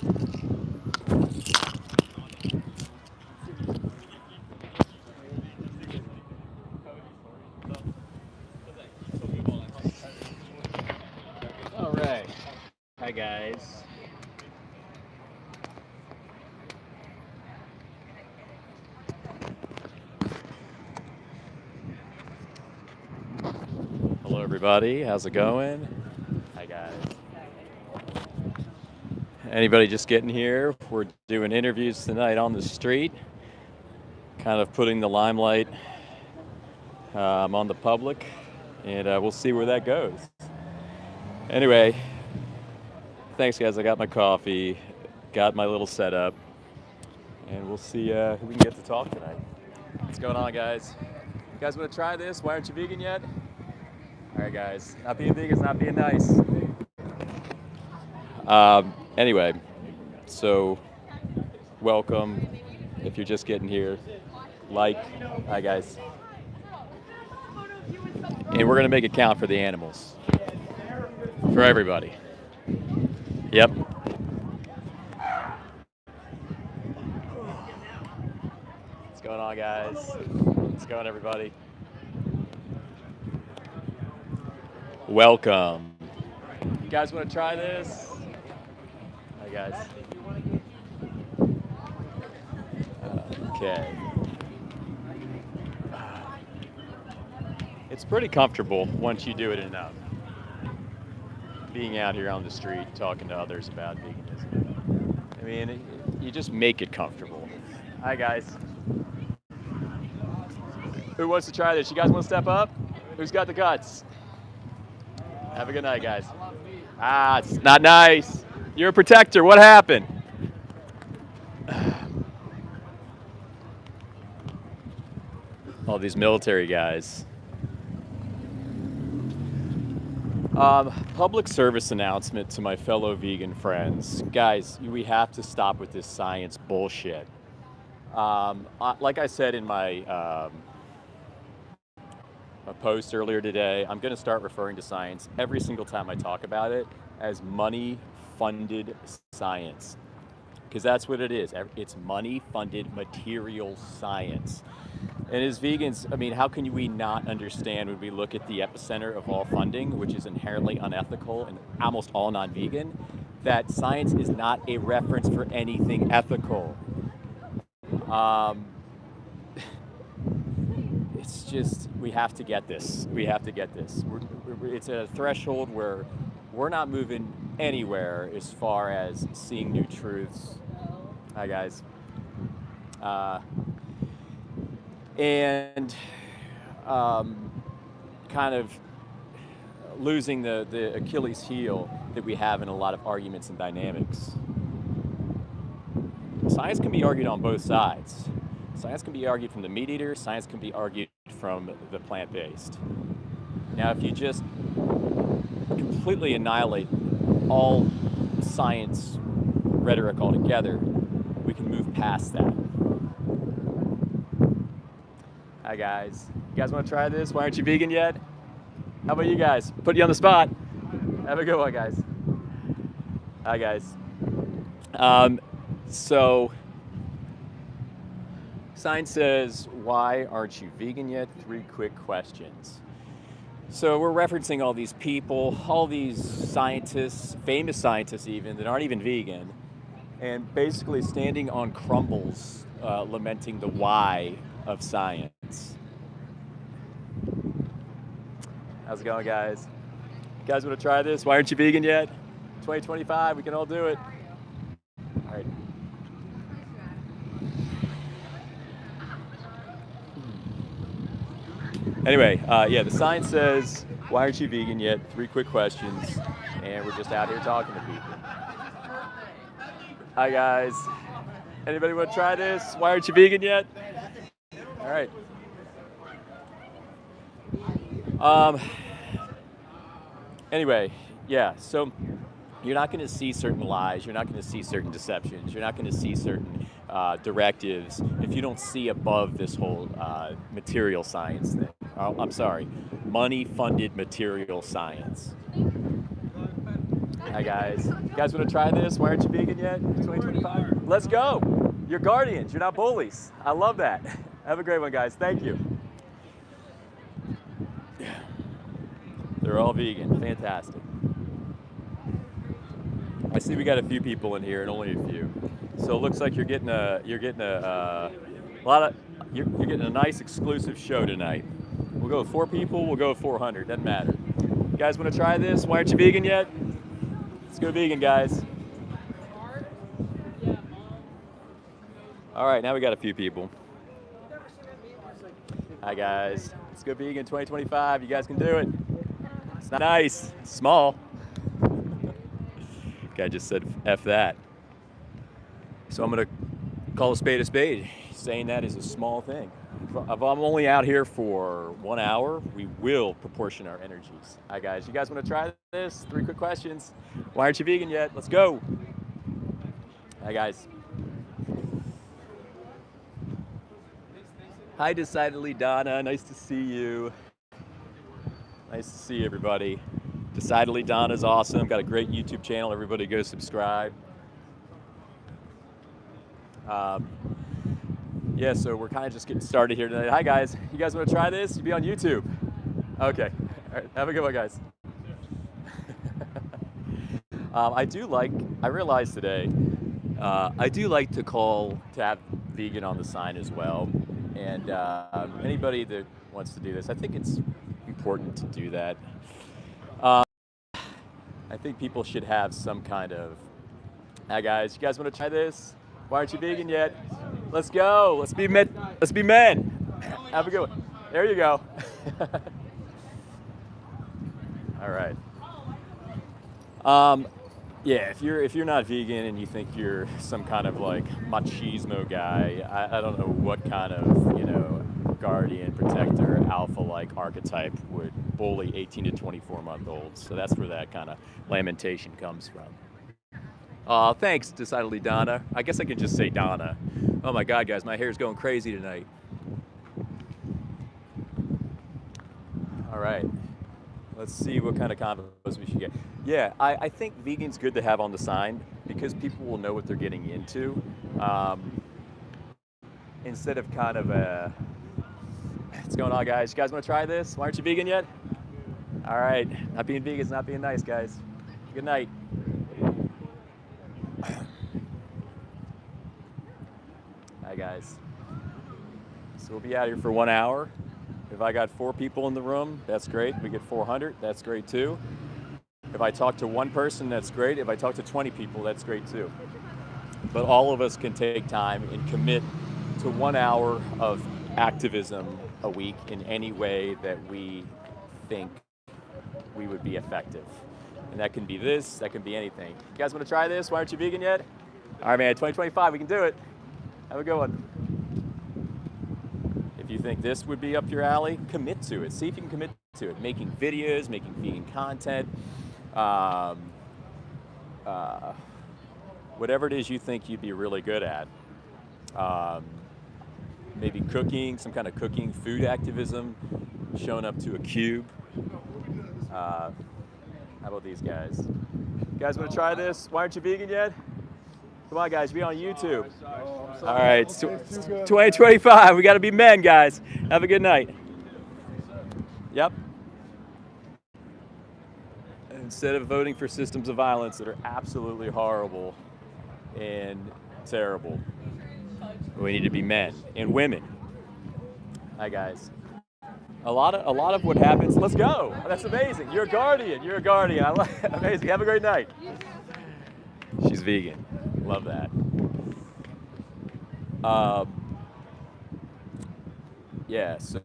All right. Hi, guys. Hello, everybody. How's it going? Hi, guys. Anybody just getting here? We're doing interviews tonight on the street, kind of putting the limelight on the public, and we'll see where that goes. Anyway, thanks, guys. I got my coffee, got my little setup, and we'll see who we can get to talk tonight. What's going on, guys? You guys want to try this? Why aren't you vegan yet? All right, guys. Not being vegan is not being nice. Anyway, so welcome. If you're just getting here, like. Hi, guys. And we're going to make it count for the animals. For everybody. Yep. What's going on, guys? What's going, everybody? Welcome. You guys want to try this? Hi, guys. Okay. It's pretty comfortable once you do it enough. Being out here on the street, talking to others about veganism. I mean, you just make it comfortable. Hi, guys. Who wants to try this? You guys want to step up? Who's got the guts? Have a good night, guys. Ah, it's not nice. You're a protector. What happened? All these military guys. Public service announcement to my fellow vegan friends. Guys, we have to stop with this science bullshit. Like I said in my a post earlier today, I'm going to start referring to science every single time I talk about it as money-funded science. Because that's what it is. It's money-funded material science. And as vegans, I mean, how can we not understand when we look at the epicenter of all funding, which is inherently unethical and almost all non-vegan, that science is not a reference for anything ethical. It's just, we have to get this. We have to get this. It's a threshold where we're not moving anywhere as far as seeing new truths. Hi, guys. And kind of losing the Achilles heel that we have in a lot of arguments and dynamics. Science can be argued on both sides. Science can be argued from the meat eater, science can be argued from the plant-based. Now, if you just completely annihilate all science rhetoric altogether, we can move past that. Hi, guys. You guys want to try this? Why aren't you vegan yet? How about you guys? Put you on the spot. Have a good one, guys. Hi, guys. So, science says, why aren't you vegan yet? 3 quick questions. So we're referencing all these people, all these scientists, famous scientists even, that aren't even vegan, and basically standing on crumbles, lamenting the why of science. How's it going, guys? You guys want to try this? Why aren't you vegan yet? 2025, we can all do it. All right. Anyway, yeah, the science says, why aren't you vegan yet? 3 quick questions, and we're just out here talking to people. Hi, guys. Anybody want to try this? Why aren't you vegan yet? All right. Anyway, yeah, so you're not going to see certain lies. You're not going to see certain deceptions. You're not going to see certain directives if you don't see above this whole material science thing. I'm sorry, money-funded material science. Hi guys. You guys want to try this? Why aren't you vegan yet? 2025. Let's go. You're guardians. You're not bullies. I love that. Have a great one, guys. Thank you. They're all vegan. Fantastic. I see we got a few people in here, and only a few. So it looks like you're getting a lot of you're getting a nice exclusive show tonight. We'll go with 4 people. We'll go with 400. Doesn't matter. You guys want to try this? Why aren't you vegan yet? Let's go vegan, guys. All right, now we got a few people. Hi guys. Let's go vegan 2025. You guys can do it. It's not nice. It's small. Guy just said F that. So I'm gonna call a spade a spade. Saying that is a small thing. If I'm only out here for 1 hour, we will proportion our energies. Hi guys, you guys wanna try this? 3 quick questions. Why aren't you vegan yet? Let's go. Hi guys. Hi Decidedly Donna, nice to see you. Nice to see everybody. Decidedly Donna's awesome, got a great YouTube channel, everybody go subscribe. Yeah, so we're kind of just getting started here tonight. Hi guys, you guys want to try this? You'll be on YouTube. Okay, all right, have a good one guys. I realized today, I do like to have vegan on the sign as well. And anybody that wants to do this, I think it's important to do that. I think people should have some kind of, hi guys, you guys want to try this? Why aren't you vegan yet? Let's go. Let's be men. Let's be men. Have a good one. There you go. All right. Yeah, if you're not vegan and you think you're some kind of like machismo guy, I don't know what kind of, guardian, protector, alpha-like archetype would bully 18 to 24-month-olds. So that's where that kind of lamentation comes from. Thanks, Decidedly Donna. I guess I can just say Donna. Oh my God, guys, my hair's going crazy tonight. All right. Let's see what kind of combos we should get. Yeah, I think vegan's good to have on the sign because people will know what they're getting into. Instead of kind of what's going on, guys? You guys want to try this? Why aren't you vegan yet? All right, not being vegan is not being nice, guys. Good night. Hi, guys. So we'll be out here for 1 hour. If I got 4 people in the room, that's great. We get 400, that's great too. If I talk to 1 person, that's great. If I talk to 20 people, that's great too. But all of us can take time and commit to 1 hour of activism a week in any way that we think we would be effective. And that can be this, that can be anything. You guys want to try this? Why aren't you vegan yet? All right, man, 2025, we can do it. Have a good one. If you think this would be up your alley, commit to it. See if you can commit to it. Making videos, making vegan content, whatever it is you think you'd be really good at. Maybe cooking, some kind of cooking, food activism, showing up to a cube. How about these guys? You guys want to try this? Why aren't you vegan yet? Come on, guys, be on YouTube. All right, 2025, we got to be men, guys. Have a good night. Yep. Instead of voting for systems of violence that are absolutely horrible and terrible, we need to be men and women. Hi, guys. A lot of what happens. Let's go. That's amazing. You're a guardian. You're a guardian. I like it. Amazing. Have a great night. She's vegan. Love that. Yeah. So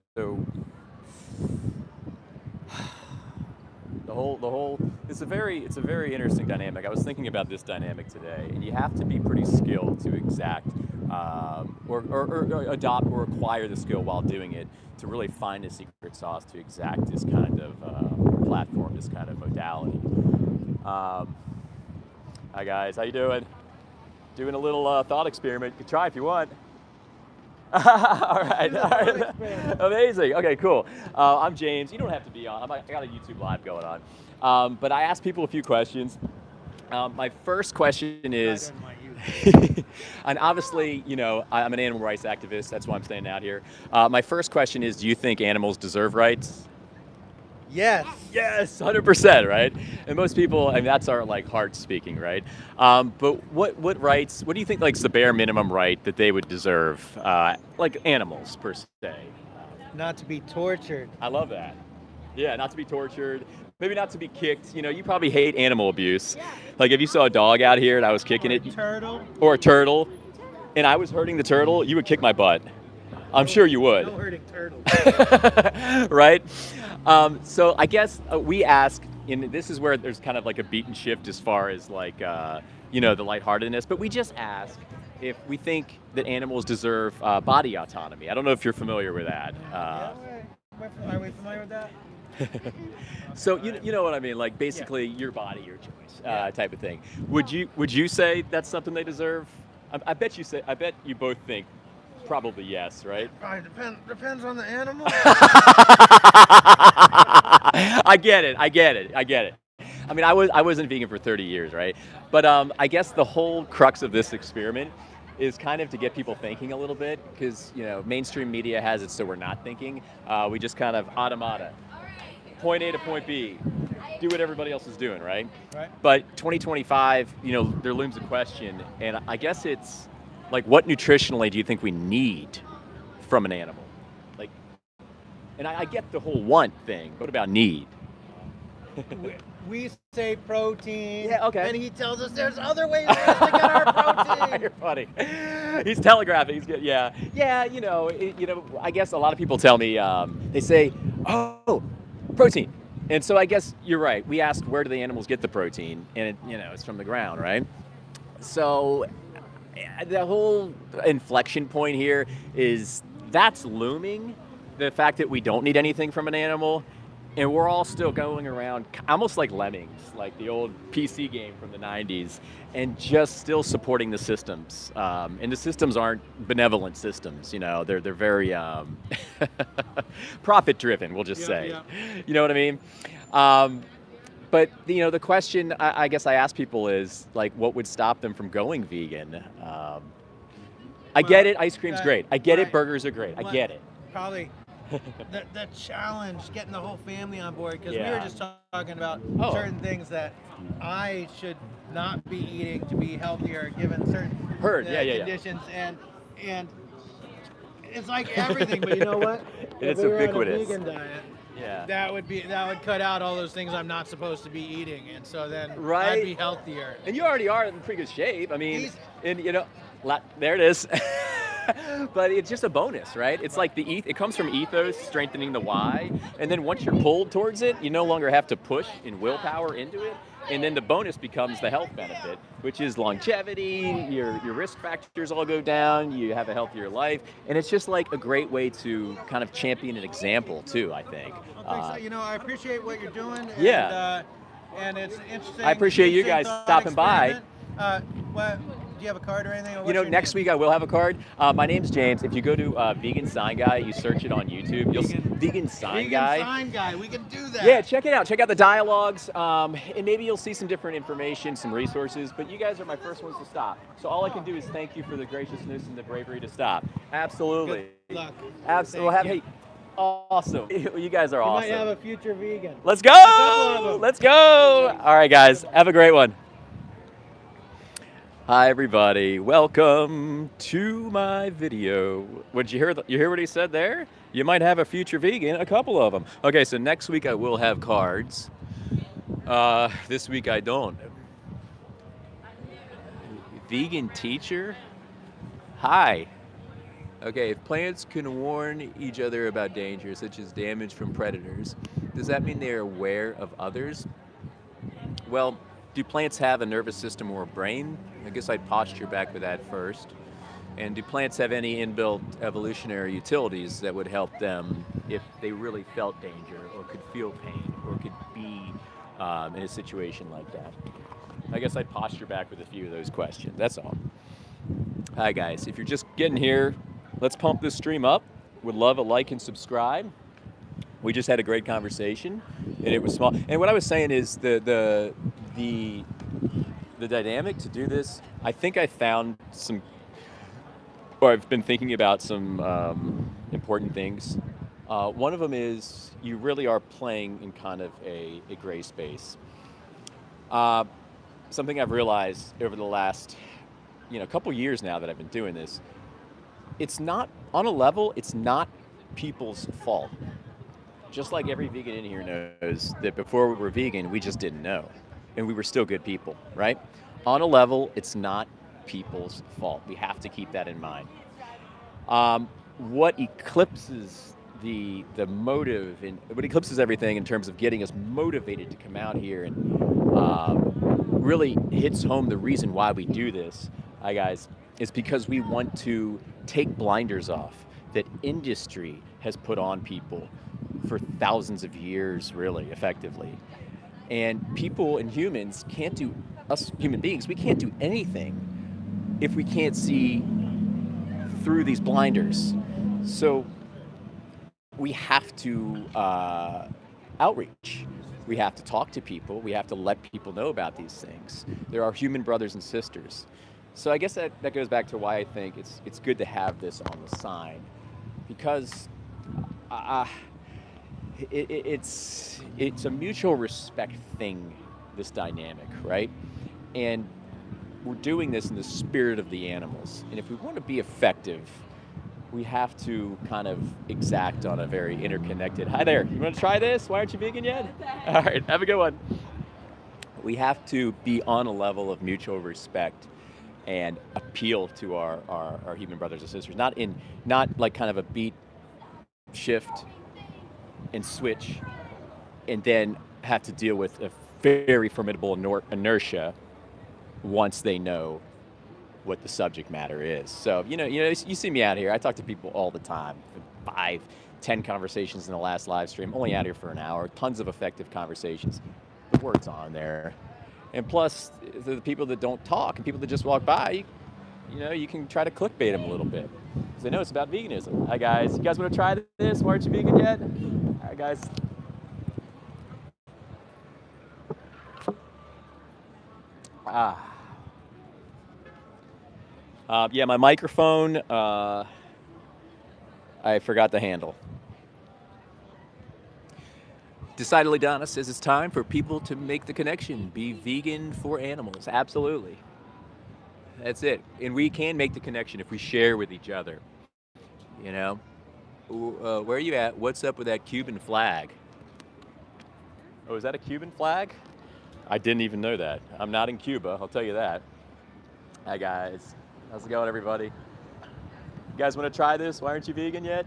the whole. It's a very interesting dynamic. I was thinking about this dynamic today, and you have to be pretty skilled to exact. Or adopt or acquire the skill while doing it to really find a secret sauce to exact this kind of platform, this kind of modality. Hi guys, how you doing? Doing a little thought experiment. You can try if you want. all right. Amazing. Okay, cool. I'm James. You don't have to be on. I got a YouTube live going on. But I asked people a few questions. My first question is, and obviously, I'm an animal rights activist. That's why I'm staying out here. My first question is, do you think animals deserve rights? Yes. Yes, 100%, right? And most people, I mean, that's our like heart speaking, right? But what rights? What do you think like is the bare minimum right that they would deserve, like animals per se? Not to be tortured. I love that. Yeah, not to be tortured, maybe not to be kicked. You probably hate animal abuse. Like if you saw a dog out here and I was kicking Or a it, turtle. or a turtle, and I was hurting the turtle, you would kick my butt. I'm sure you would. No hurting turtles. Right? So I guess we ask, and this is where there's kind of like a beaten shift as far as like, the lightheartedness, but we just ask if we think that animals deserve body autonomy. I don't know if you're familiar with that. Yeah, are we familiar with that? So you know what I mean, like basically your body, your choice, type of thing. Would you say that's something they deserve? I bet you say. I bet you both think probably yes, right? Probably depends on the animal. I get it. I mean, I wasn't vegan for 30 years, right? But I guess the whole crux of this experiment is kind of to get people thinking a little bit, because mainstream media has it so we're not thinking. We just kind of automata, point A to point B, do what everybody else is doing, right? Right. But 2025, there looms a question, and I guess it's like, what nutritionally do you think we need from an animal? Like, and I get the whole want thing. What about need? We say protein. Yeah, okay. And he tells us there's other ways for us to get our protein. You're funny. He's telegraphing. He's good. Yeah. I guess a lot of people tell me, they say, "Oh, protein." And so I guess you're right. We ask, where do the animals get the protein? And it's from the ground, right? So the whole inflection point here is that's looming. The fact that we don't need anything from an animal, and we're all still going around almost like lemmings, like the old PC game from the 90s, and just still supporting the systems. And the systems aren't benevolent systems, they're very profit driven, we'll just say. Yeah. You know what I mean? But the question I guess I ask people is like, what would stop them from going vegan? I get it, ice cream's great. I get it, burgers are great. I get it. Probably the challenge, getting the whole family on board, because we Yeah. were just talking about Oh. certain things that I should not be eating to be healthier, given certain conditions, and it's like everything. But you know what? It's If we were on ubiquitous. a vegan diet, Yeah. that would cut out all those things I'm not supposed to be eating, and so then Right. I'd be healthier. And you already are in pretty good shape. I mean, He's- there it is. But it's just a bonus, right? It's like it comes from ethos, strengthening the why, and then once you're pulled towards it, you no longer have to push in willpower into it, and then the bonus becomes the health benefit, which is longevity. Your risk factors all go down. You have a healthier life, and it's just like a great way to kind of champion an example too, I think. Well, thanks. I appreciate what you're doing. Yeah. And it's interesting. I appreciate you interesting guys thought stopping by. experiment. Do you have a card or anything? Or what's your Next name? week I will have a card. My name's James. If you go to Vegan Sign Guy, you search it on YouTube. Vegan Sign Guy. Vegan sign guy. We can do that. Yeah, check it out. Check out the dialogues, and maybe you'll see some different information, some resources. But you guys are my first ones to stop. So all I can do is thank you for the graciousness and the bravery to stop. Absolutely. Good luck. Absolutely. Thank you. Hey, awesome. You guys are You awesome. might have a future vegan. Let's couple go. of them. Let's go. All right, guys. Have a great one. Hi, everybody. Welcome to my video. Did you hear? You hear what he said there? You might have a future vegan, a couple of them. Okay, so next week I will have cards. This week I don't. Vegan teacher? Hi. Okay, if plants can warn each other about danger, such as damage from predators, does that mean they are aware of others? Well, do plants have a nervous system or a brain? I guess I'd posture back with that first. And do plants have any inbuilt evolutionary utilities that would help them if they really felt danger or could feel pain or could be in a situation like that? I guess I'd posture back with a few of those questions. That's all. Hi, guys. If you're just getting here, let's pump this stream up. Would love a like and subscribe. We just had a great conversation, and it was small. And what I was saying is the the dynamic to do this, I think I found some, or I've been thinking about some important things. One of them is you really are playing in kind of a gray space. Uh, Something I've realized over the last, couple years now that I've been doing this, it's not, on a level, it's not people's fault. Just like every vegan in here knows that before we were vegan, we just didn't know. And we were still good people, right? On a level, it's not people's fault. We have to keep that in mind. What eclipses the motive and what eclipses everything in terms of getting us motivated to come out here and really hits home the reason why we do this, hi guys, is because we want to take blinders off that industry has put on people for thousands of years, really, effectively. And people and humans can't do, us human beings, we can't do anything if we can't see through these blinders. So we have to outreach. We have to talk to people. We have to let people know about these things. There are human brothers and sisters. So I guess that goes back to why I think it's good to have this on the sign, because it's a mutual respect thing, this dynamic, right? And we're doing this in the spirit of the animals. And if we want to be effective, we have to kind of exact on a very interconnected. Hi there, you want to try this? Why aren't you vegan yet? All right, have a good one. We have to be on a level of mutual respect and appeal to our human brothers and sisters, not like kind of a beat shift and switch and then have to deal with a very formidable inertia once they know what the subject matter is. So, you see me out here. I talk to people all the time. 5, 10 conversations in the last live stream. Only out here for an hour. Tons of effective conversations. The word's on there. And plus, the people that don't talk and people that just walk by, you can try to clickbait them a little bit. Because they know it's about veganism. Hi, guys. You guys want to try this? Why aren't you vegan yet? All right, guys. Yeah, my microphone, I forgot the handle. Decidedly Donna says it's time for people to make the connection. Be vegan for animals. Absolutely. That's it. And we can make the connection if we share with each other. Where are you at? What's up with that Cuban flag? Oh, is that a Cuban flag? I didn't even know that. I'm not in Cuba, I'll tell you that. Hi, guys. How's it going, everybody? You guys want to try this? Why aren't you vegan yet?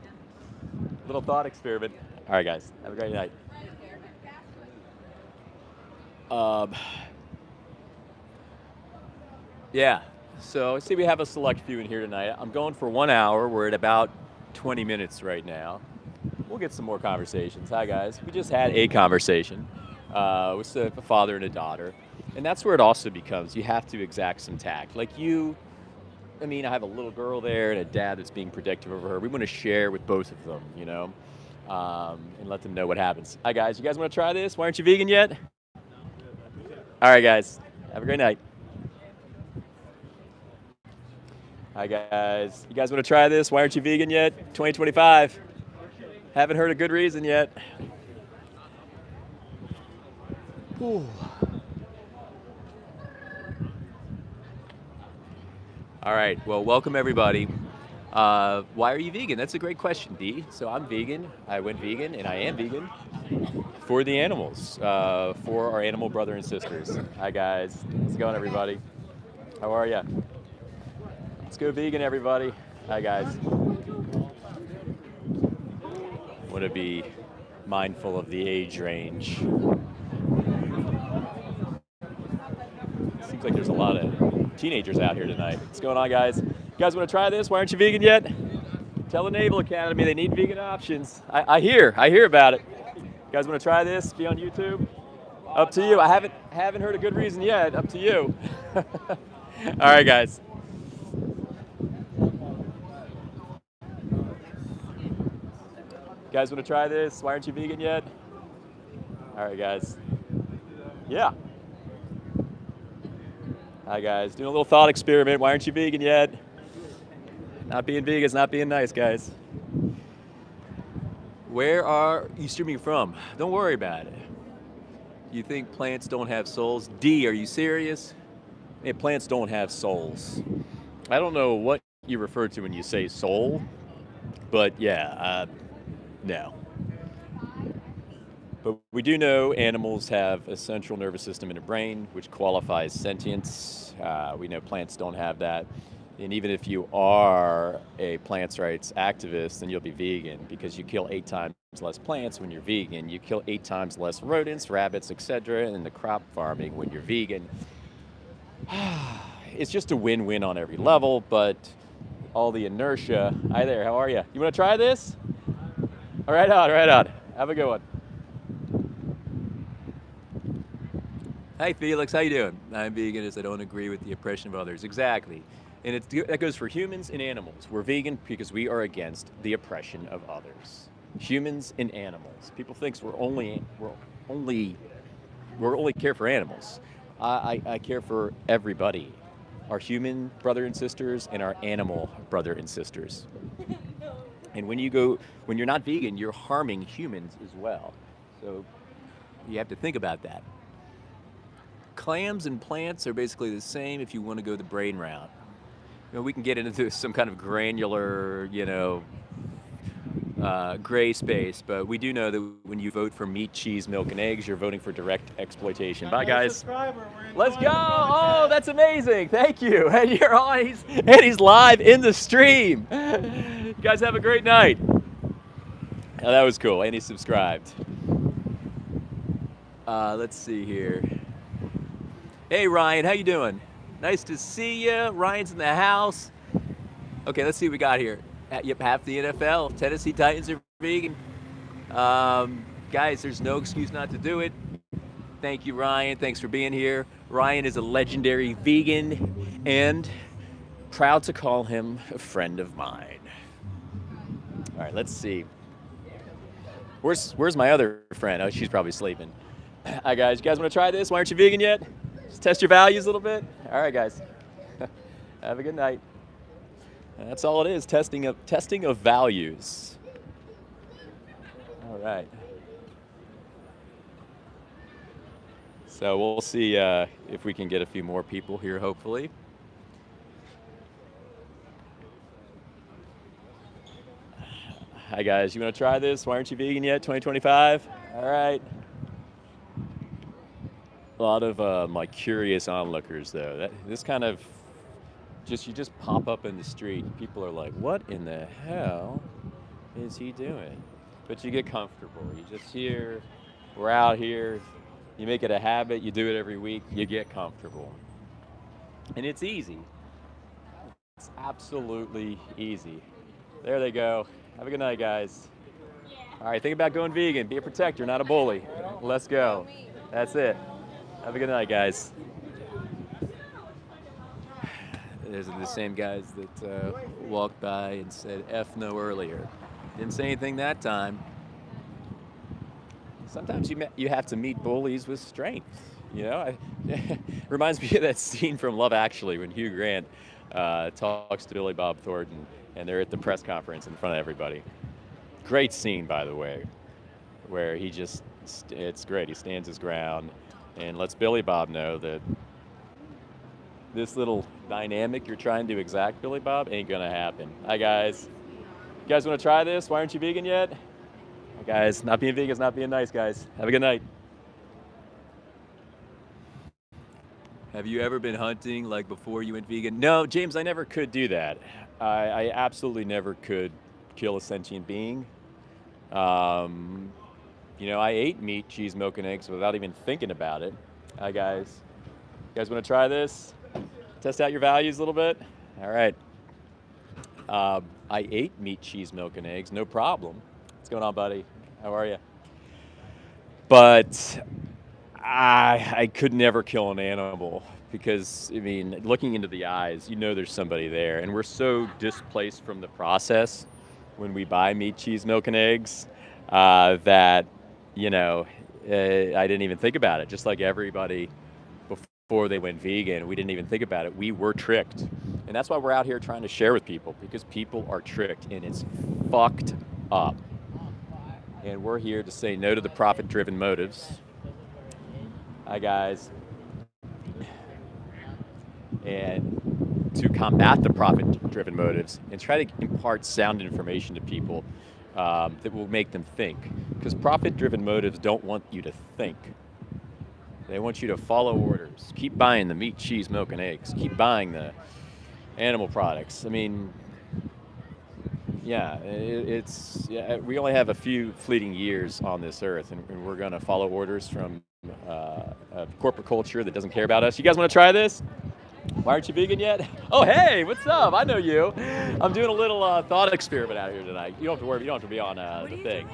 Little thought experiment. All right, guys. Have a great night. Yeah. So I see we have a select few in here tonight. I'm going for 1 hour. We're at about 20 minutes right now. We'll get some more conversations. Hi, guys. We just had a conversation with a father and a daughter. And that's where it also becomes, you have to exact some tact. Like I have a little girl there and a dad that's being protective over her. We want to share with both of them, and let them know what happens. Hi, guys. You guys want to try this? Why aren't you vegan yet? All right, guys. Have a great night. Hi, guys. You guys want to try this? Why aren't you vegan yet? 2025. Haven't heard a good reason yet. Whew. All right. Well, welcome, everybody. Why are you vegan? That's a great question, Dee. So I'm vegan. I went vegan, and I am vegan for the animals, for our animal brother and sisters. Hi, guys. How's it going, everybody? How are you? Let's go vegan, everybody. Hi, guys. Want to be mindful of the age range. Seems like there's a lot of teenagers out here tonight. What's going on, guys? You guys want to try this? Why aren't you vegan yet? Tell the Naval Academy they need vegan options. I hear about it. You guys want to try this? Be on YouTube? Up to you. I haven't heard a good reason yet. Up to you. All right, guys. You guys want to try this? Why aren't you vegan yet? All right, guys. Yeah. Hi guys, doing a little thought experiment. Why aren't you vegan yet? Not being vegan is not being nice, guys. Where are you streaming from? Don't worry about it. You think plants don't have souls? D, are you serious? Hey, plants don't have souls. I don't know what you refer to when you say soul, but yeah, no. But we do know animals have a central nervous system and a brain, which qualifies sentience. We know plants don't have that. And even if you are a plants rights activist, then you'll be vegan because you kill 8 times less plants when you're vegan. You kill 8 times less rodents, rabbits, etc. in the crop farming when you're vegan. It's just a win-win on every level, but all the inertia. Hi there, how are you? You want to try this? All right on, right on. Have a good one. Hi Felix, how you doing? I'm vegan as I don't agree with the oppression of others. Exactly. And that goes for humans and animals. We're vegan because we are against the oppression of others. Humans and animals. People think we're only care for animals. I care for everybody. Our human brother and sisters and our animal brother and sisters. And when you're not vegan, you're harming humans as well. So you have to think about that. Clams and plants are basically the same if you want to go the brain route. We can get into some kind of granular, gray space, but we do know that when you vote for meat, cheese, milk, and eggs, you're voting for direct exploitation. Bye, guys. Let's go! Oh, that's amazing! Thank you. And you're on. He's live in the stream. You guys have a great night. Oh, that was cool. And he subscribed. Let's see here. Hey, Ryan, how you doing? Nice to see you. Ryan's in the house. Okay, let's see what we got here. Yep, half the NFL. Tennessee Titans are vegan. Guys, there's no excuse not to do it. Thank you, Ryan. Thanks for being here. Ryan is a legendary vegan and proud to call him a friend of mine. All right, let's see. Where's my other friend? Oh, she's probably sleeping. Hi, guys. You guys want to try this? Why aren't you vegan yet? Just test your values a little bit. All right, guys. Have a good night. That's all it is, testing of values. All right. So we'll see if we can get a few more people here, hopefully. Hi, guys. You want to try this? Why aren't you vegan yet? 2025? All right. A lot of my curious onlookers, though. This kind of you just pop up in the street. People are like, what in the hell is he doing? But you get comfortable. You just hear, we're out here. You make it a habit. You do it every week. You get comfortable. And it's easy. It's absolutely easy. There they go. Have a good night, guys. All right, think about going vegan. Be a protector, not a bully. Let's go. That's it. Have a good night, guys. Those are the same guys that walked by and said F no earlier. Didn't say anything that time. Sometimes you have to meet bullies with strength. Reminds me of that scene from Love Actually when Hugh Grant talks to Billy Bob Thornton and they're at the press conference in front of everybody. Great scene, by the way, where it's great. He stands his ground and lets Billy Bob know that this little dynamic you're trying to exact, Billy Bob, ain't gonna happen. Hi, guys. You guys want to try this? Why aren't you vegan yet? Hi, guys. Not being vegan is not being nice, guys. Have a good night. Have you ever been hunting like before you went vegan? No, James, I never could do that. I absolutely never could kill a sentient being. I ate meat, cheese, milk, and eggs without even thinking about it. Hi, guys. You guys want to try this? Test out your values a little bit? All right. I ate meat, cheese, milk, and eggs, no problem. What's going on, buddy? How are you? But I could never kill an animal because, looking into the eyes, there's somebody there. And we're so displaced from the process when we buy meat, cheese, milk, and eggs that, I didn't even think about it, just like everybody before they went vegan. We didn't even think about it. We were tricked. And that's why we're out here trying to share with people, because people are tricked and it's fucked up. And we're here to say no to the profit-driven motives. Hi, guys. And to combat the profit-driven motives and try to impart sound information to people that will make them think. Because profit-driven motives don't want you to think. They want you to follow orders. Keep buying the meat, cheese, milk, and eggs. Keep buying the animal products. I mean, yeah, we only have a few fleeting years on this earth, and we're going to follow orders from a corporate culture that doesn't care about us. You guys want to try this? Why aren't you vegan yet? Oh, hey, what's up? I know you. I'm doing a little thought experiment out here tonight. You don't have to worry. You don't have to be on the thing.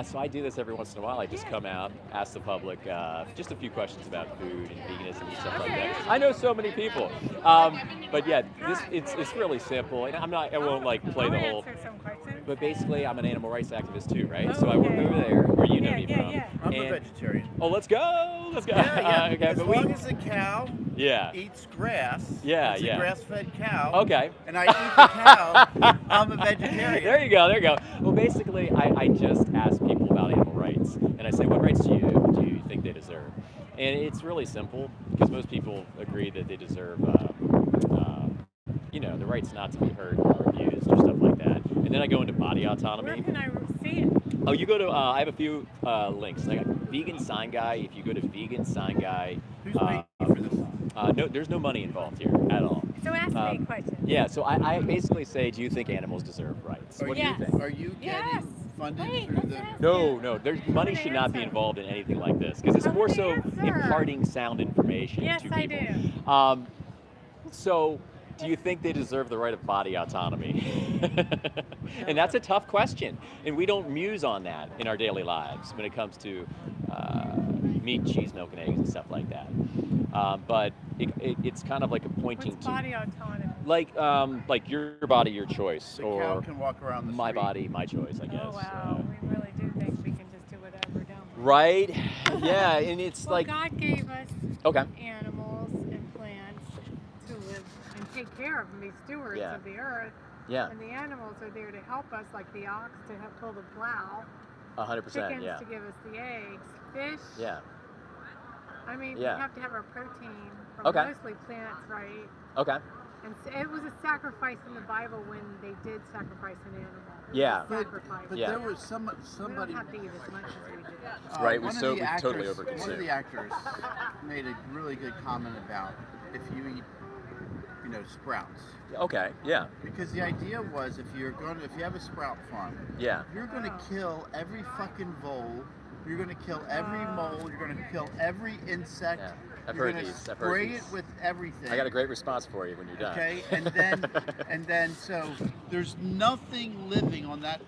So I do this every once in a while. I just come out, ask the public just a few questions about food and veganism and stuff like that. I know so many people, but yeah, it's really simple. And I won't like play the whole. But basically, I'm an animal rights activist too, right? So I work over there where you know me from. I'm a vegetarian. Oh, let's go. Let's go. Yeah. Okay, as but long as the cow yeah. eats grass, yeah, it's a grass-fed cow. Okay. And I eat the cow, I'm a vegetarian. There you go. Well, basically, I just ask people about animal rights, and I say, what rights do you think they deserve? And it's really simple, because most people agree that they deserve, the rights not to be hurt or abused or stuff like that. And then I go into body autonomy. Where can I see it? Oh, you go to, I have a few links. I got Vegan Sign Guy. If you go to Vegan Sign Guy. Who's paying for this? No, there's no money involved here at all. So ask me a question. Yeah, so I basically say, do you think animals deserve rights? What do you think? Are you getting funded through the... No, money should not be involved in anything like this, because it's more so imparting sound information to people. Yes, I do. So, do you think they deserve the right of body autonomy? And that's a tough question, and we don't muse on that in our daily lives when it comes to meat, cheese, milk, and eggs and stuff like that. But it's kind of like a pointing What's body autonomy? Like your body, your choice, The or cow can walk around the my street. body, my choice, I guess. Oh wow, we really do think we can just do whatever, don't we? Right? Yeah, and it's Well, like God gave us okay. animals and plants to live and take care of them, be stewards Yeah. of the earth. Yeah, And the animals are there to help us, like the ox to help pull the plow, 100%. chickens Yeah, to give us the eggs, fish. yeah. I mean, Yeah. we have to have our protein from Okay. mostly plants, right? Okay. And it was a sacrifice in the Bible when they did sacrifice an animal. It was Yeah. a sacrifice. But Yeah. there was We somebody... don't have to eat as much as we do. Right, one we of so- the we totally actors- overconsume. One of the actors made a really good comment about if you eat, sprouts. Okay. Yeah. Because the idea was if you have a sprout farm, Yeah. you're going to kill every fucking vole, you're going to kill every mole, you're going to kill every insect. Yeah. I've You're heard gonna these. I've heard spray these. it with everything. I got a great response for you when you're done. Okay, and then so there's nothing living on that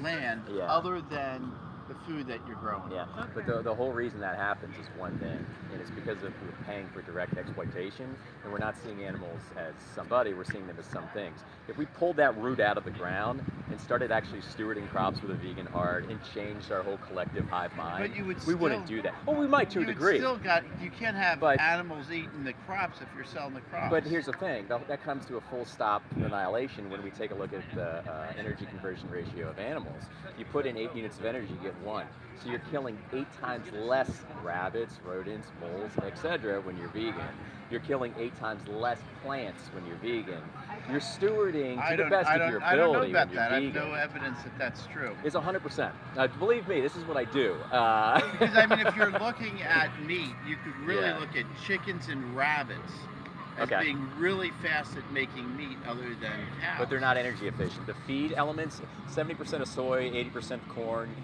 land Yeah. other than the food that you're growing. Yeah, but the whole reason that happens is one thing, and it's because of we're paying for direct exploitation, and we're not seeing animals as somebody, we're seeing them as some things. If we pulled that root out of the ground and started actually stewarding crops with a vegan heart and changed our whole collective hive mind, But we wouldn't do that. Well, we might to a you degree. You can't have But- animals eating the crops if you're selling the crops. But here's the thing, that comes to a full stop annihilation when we take a look at the energy conversion ratio of animals. You put in 8 units of energy, you get 1. So you're killing 8 times less rabbits, rodents, moles, etc. when you're vegan. You're killing 8 times less plants when you're vegan. You're stewarding to the best of your ability I don't know when about you're that. I vegan. have no evidence that that's true. It's 100%. Now, believe me, this is what I do. Because I mean, if you're looking at meat, you could really Yeah. look at chickens and rabbits as Okay. being really fast at making meat, other than cows. But they're not energy efficient. The feed elements, 70% of soy, 80% corn,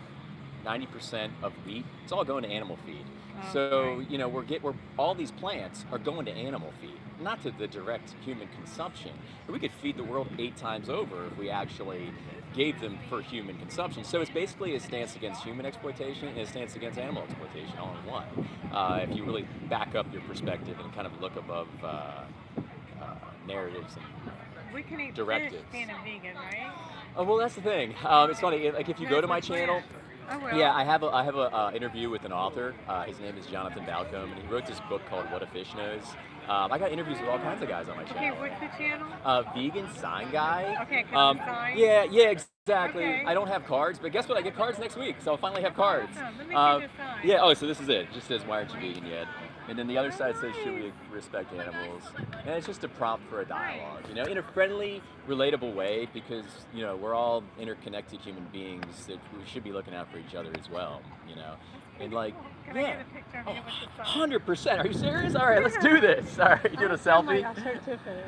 90% of wheat, it's all going to animal feed. So, we're all these plants are going to animal feed, not to the direct human consumption. But we could feed the world 8 times over if we actually gave them for human consumption. So it's basically a stance against human exploitation and a stance against animal exploitation all in one. If you really back up your perspective and kind of look above narratives and We can eat directives. fish being a vegan, right? Oh, well, that's the thing. It's funny. Like if you go to my channel, I will. Yeah, I have a interview with an author. His name is Jonathan Balcombe, and he wrote this book called What a Fish Knows. I got interviews with all kinds of guys on my Okay, channel. what's the channel? Vegan sign guy. Okay, can you sign? Yeah, exactly. Okay. I don't have cards, but guess what? I get cards next week, so I'll finally have cards. Awesome. Let me see this sign. Yeah. Oh, so this is it. It just says, "Why aren't you vegan yet?" And then the other side says, "Should we respect animals?" And it's just a prompt for a dialogue, you know, in a friendly, relatable way, because you know we're all interconnected human beings that we should be looking out for each other as well, you know. And like, Can I get a picture of you with the sign? 100%. Are you serious? All right, let's do this. All right, you doing a selfie? I'll show Tiffany.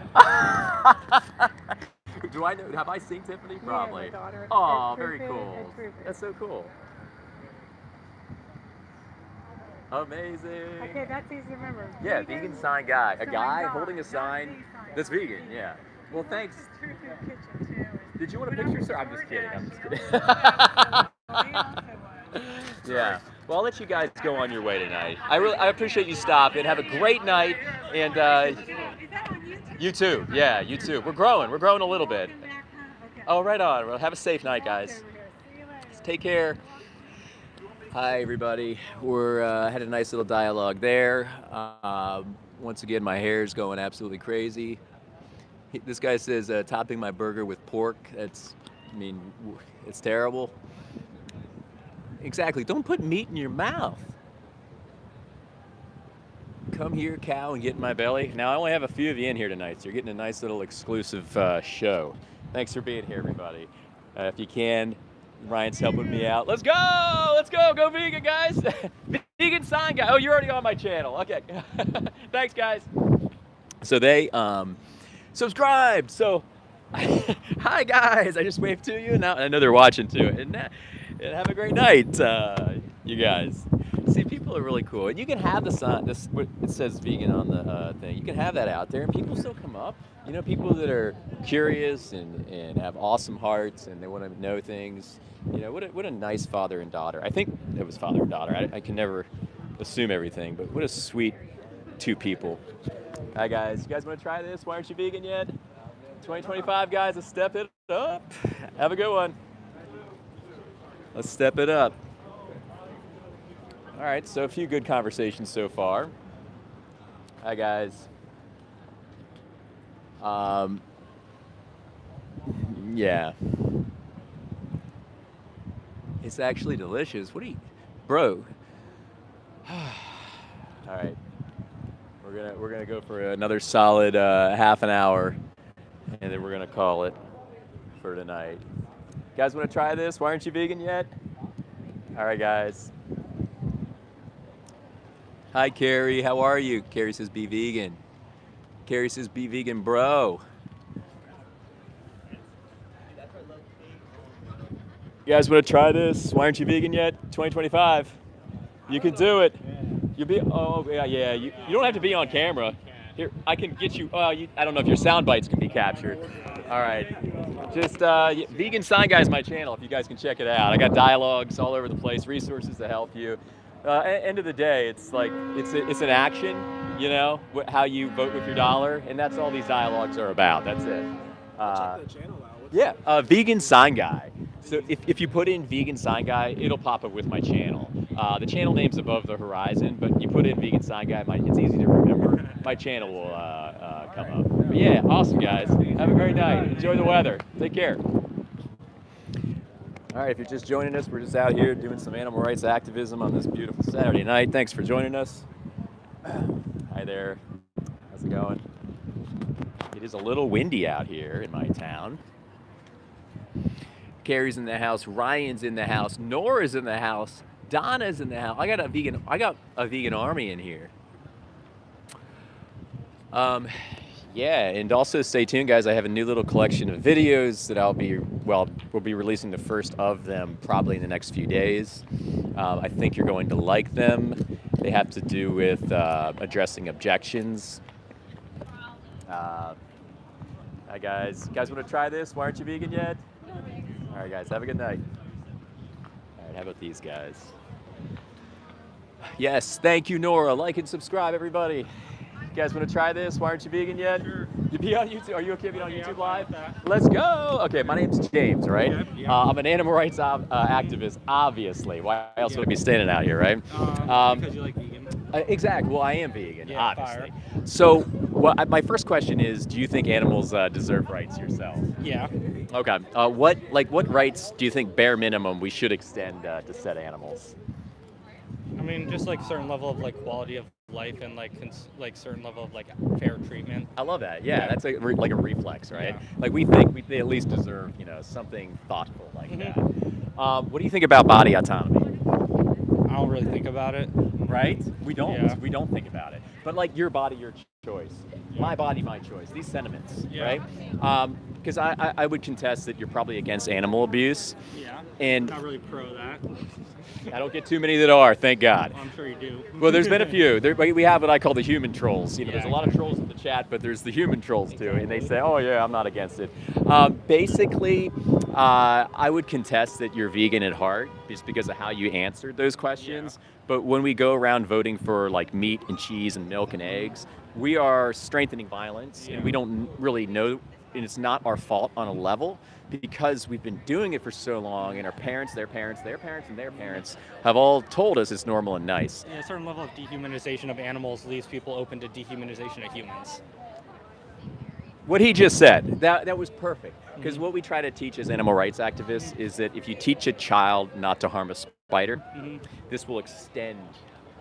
Do I know? Have I seen Tiffany? Probably. Yeah, my daughter. Oh, It's very Rufus, cool. it's Rufus. That's so cool. Amazing. Okay, that's easy to remember. Yeah, vegan sign guy. A Sign guy guy, holding a not sign the sign that's guy. vegan. Yeah. Well, thanks. This is True Food Kitchen too. Did you want a When I picture, was sir? I'm just kidding. DoorDash, I'm just you kidding. know, he also was. Yeah. Well, I'll let you guys go on your way tonight. I appreciate you stopping. Have a great night, and Is that on YouTube? you too. Yeah, you too. We're growing a little bit. Welcome back, huh? Okay. Oh, right on. Well, have a safe night, guys. Over here. See you later. Take care. Hi, everybody. We're had a nice little dialogue there. Once again, my hair's going absolutely crazy. This guy says topping my burger with pork. That's, I mean, it's terrible. Exactly. Don't put meat in your mouth. Come here, cow, and get in my belly. Now, I only have a few of you in here tonight, so you're getting a nice little exclusive show. Thanks for being here, everybody. If you can, Ryan's helping me out. Let's go! Let's go! Go vegan, guys! Vegan sign guy. Oh, you're already on my channel. Okay. Thanks, guys. So they subscribed. So, hi, guys. I just waved to you. Now I know they're watching too. And have a great night, you guys. See, people are really cool. And you can have the sign, it says vegan on the thing. You can have that out there, and people still come up. You know, people that are curious and have awesome hearts, and they want to know things. You know, what a nice father and daughter. I think it was father and daughter. I can never assume everything, but what a sweet two people. Hi, guys. You guys want to try this? Why aren't you vegan yet? 2025, guys. Let's step it up. Have a good one. Let's step it up. All right, so a few good conversations so far. Hi, guys. Yeah. It's actually delicious. What do you, bro? All right. We're gonna go for another solid half an hour, and then we're gonna call it for tonight. You guys want to try this? Why aren't you vegan yet? All right, guys. Hi, Carrie. How are you? Carrie says, be vegan. Carrie says, be vegan, bro. You guys want to try this? Why aren't you vegan yet? 2025. You can do it. You be. Oh, yeah. You don't have to be on camera. Here, I can get you. I don't know if your sound bites can be captured. All right. Just Vegan Sign Guy is my channel. If you guys can check it out. I got dialogues all over the place, resources to help you. End of the day, it's like it's an action. You know how you vote with your dollar, and that's all these dialogues are about. That's it. Check the channel out. Yeah, Vegan Sign Guy. So if you put in Vegan Sign Guy, it'll pop up with my channel. The channel name's above the horizon, but you put in Vegan Sign Guy, it's easy to remember. My channel will come up. But yeah, awesome, guys. Have a great night. Enjoy the weather. Take care. All right, if you're just joining us, we're just out here doing some animal rights activism on this beautiful Saturday night. Thanks for joining us. Hi there. How's it going? It is a little windy out here in my town. Carrie's in the house, Ryan's in the house, Nora's in the house, Donna's in the house. I got a vegan army in here. Yeah, and also stay tuned, guys. I have a new little collection of videos that we'll be releasing the first of them probably in the next few days. I think you're going to like them. They have to do with addressing objections. Hi, guys. You guys want to try this? Why aren't you vegan yet? All right, guys, have a good night. All right, how about these guys? Yes, thank you, Nora. Like and subscribe, everybody. You guys want to try this? Why aren't you vegan yet? Sure. You be on YouTube? Are you okay being on Yeah, YouTube I'm fine Live? with that. Let's go. Okay, my name's James, right? Yep. I'm an animal rights activist, obviously. Why else would I be standing out here, right? Because you like vegan. Exactly. Well, I am vegan, Yeah, obviously. fire. So, my first question is: do you think animals deserve rights yourself? Yeah. Okay. What rights do you think bare minimum we should extend to said animals? I mean, just like certain level of like quality of life and like like certain level of like fair treatment. I love that. Yeah, that's like a reflex, right? Yeah. Like we think they at least deserve, something thoughtful like Mhm. that. What do you think about body autonomy? I don't really think about it. Right? We don't. Yeah. We don't think about it. But like your body, your choice. My body, my choice. These sentiments, Yeah. right? Because I would contest that you're probably against animal abuse. Yeah. And Not really pro that. I don't get too many that are, thank God. I'm sure you do. Well, there's been a few. We have what I call the human trolls. Yeah, There's a lot of trolls in the chat, but there's the human trolls too, and they say, "Oh yeah, I'm not against it." Basically, I would contest that you're vegan at heart, just because of how you answered those questions. Yeah. But when we go around voting for like meat and cheese and milk and eggs, we are strengthening violence, and we don't really know, and it's not our fault on a level, because we've been doing it for so long, and our parents, their parents, their parents, and their parents have all told us it's normal and nice. Yeah, a certain level of dehumanization of animals leaves people open to dehumanization of humans. What he just said, that was perfect. Because what we try to teach as animal rights activists is that if you teach a child not to harm a spider, this will extend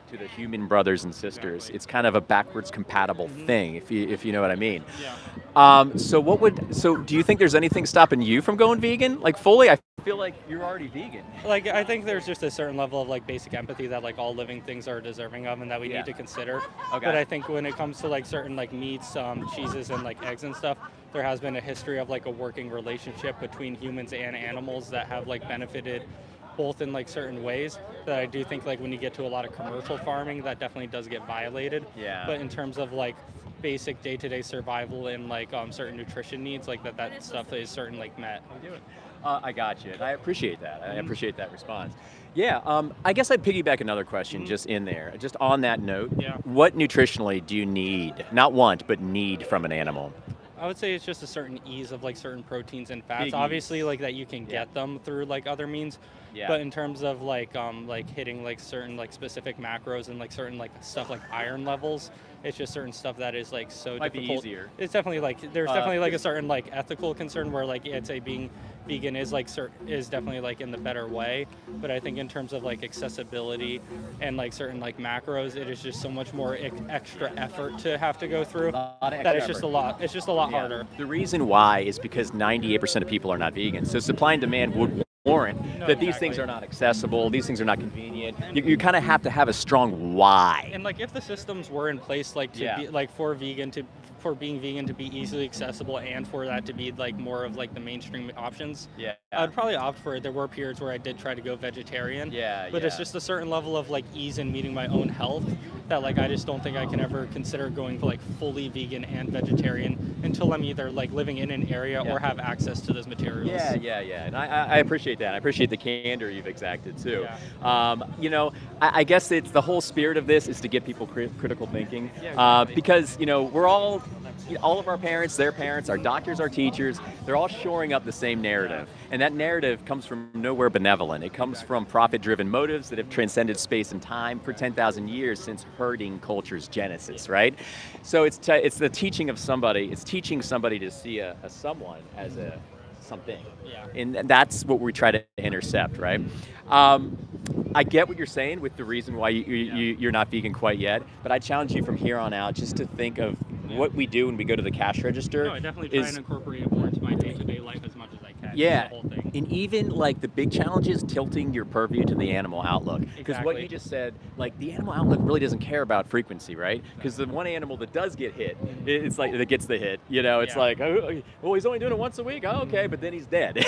to the human brothers and sisters. Exactly. It's kind of a backwards compatible thing, if you know what I mean. Yeah. So do you think there's anything stopping you from going vegan? Like fully? I feel like you're already vegan. Like, I think there's just a certain level of like basic empathy that like all living things are deserving of and that we need to consider. Okay. But I think when it comes to like certain like meats, cheeses, and like eggs and stuff, there has been a history of like a working relationship between humans and animals that have like benefited both in like certain ways, that I do think like when you get to a lot of commercial farming, that definitely does get violated. Yeah. But in terms of like basic day-to-day survival and like certain nutrition needs, like that stuff is certain like met. I got you. And I appreciate that. I appreciate that response. Yeah, I guess I'd piggyback another question just in there. Just on that note, Yeah. what nutritionally do you need, not want, but need from an animal? I would say it's just a certain ease of like certain proteins and fats. Big Obviously, ease. like that you can get them through like other means. Yeah. But in terms of like hitting like certain like specific macros and like certain like stuff like iron levels, it's just certain stuff that is like so Might be difficult. easier. It's definitely like there's definitely like a certain like ethical concern where like I'd say being vegan is like is definitely like in the better way. But I think in terms of like accessibility and like certain like macros, it is just so much more extra effort to have to go through. That it's just a lot. It's just a lot harder. The reason why is because 98% of people are not vegan. So supply and demand would warrant that these things are not accessible, these things are not convenient. You kind of have to have a strong why. And like if the systems were in place like to be like for being vegan to be easily accessible and for that to be like more of like the mainstream options, I'd probably opt for it. There were periods where I did try to go vegetarian, but it's just a certain level of like ease in meeting my own health that like I just don't think I can ever consider going for like fully vegan and vegetarian until I'm either like living in an area or have access to those materials. Yeah. And I appreciate that. I appreciate the candor you've exacted too. Yeah. I guess it's the whole spirit of this is to get people critical thinking. Yeah, exactly. Because, we're all of our parents, their parents, our doctors, our teachers, they're all shoring up the same narrative. And that narrative comes from nowhere benevolent. It comes from profit-driven motives that have transcended space and time for 10,000 years since herding culture's genesis, right? So it's the teaching of somebody, it's teaching somebody to see a someone as a something. Yeah. And that's what we try to intercept, right? I get what you're saying with the reason why you're not vegan quite yet, but I challenge you from here on out just to think of what we do when we go to the cash register. No, I definitely try and incorporate it more into my day-to-day life as much as I can. Yeah, The whole thing. and even like the big challenge is tilting your purview to the animal outlook. Because what Exactly. you just said, like the animal outlook really doesn't care about frequency, right? Because the one animal that does get hit, it's like that gets the hit. It's like, oh, well, he's only doing it once a week. Oh, okay, but then he's dead. My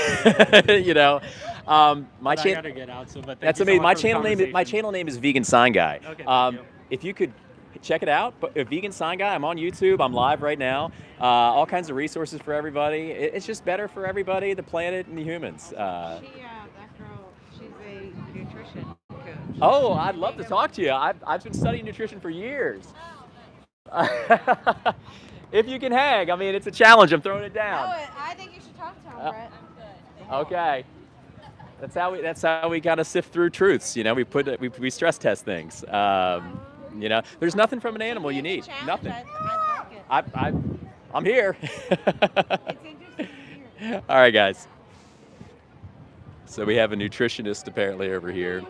I channel. gotta get out. So, but thank That's you so amazing. much for the My conversation. channel name is Vegan Sign Guy. Okay, thank you. If you could check it out, but Vegan Sign Guy. I'm on YouTube. I'm live right now. All kinds of resources for everybody. It's just better for everybody, the planet, and the humans. That girl, she's a nutrition coach. Oh, I'd love to talk to you. I've been studying nutrition for years. If you can hang, I mean, it's a challenge. I'm throwing it down. No, I think you should talk to him, Brett. Okay. That's how we gotta sift through truths. You know, we stress test things. You know, there's nothing from an animal you need. Nothing. I like it. I'm here. It's interesting to hear. All right, guys. So we have a nutritionist apparently over here.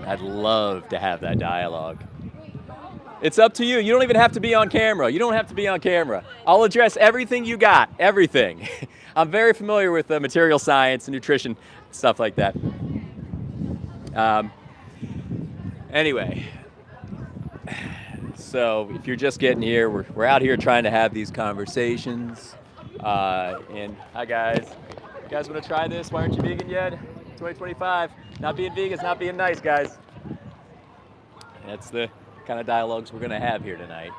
I'd love to have that dialogue. It's up to you. You don't even have to be on camera. You don't have to be on camera. I'll address everything you got, everything. I'm very familiar with material science and nutrition, stuff like that. Anyway, so if you're just getting here, we're out here trying to have these conversations. And hi guys. You guys want to try this? Why aren't you vegan yet? 2025. Not being vegan is not being nice, guys. That's the kind of dialogues we're going to have here tonight.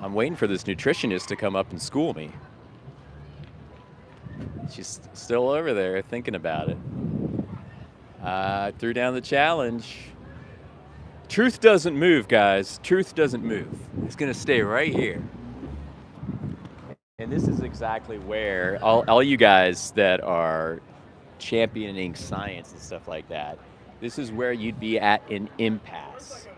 I'm waiting for this nutritionist to come up and school me. She's still over there thinking about it. Threw down the challenge. Truth doesn't move, guys. Truth doesn't move. It's going to stay right here. And this is exactly where all you guys that are championing science and stuff like that, this is where you'd be at an impasse.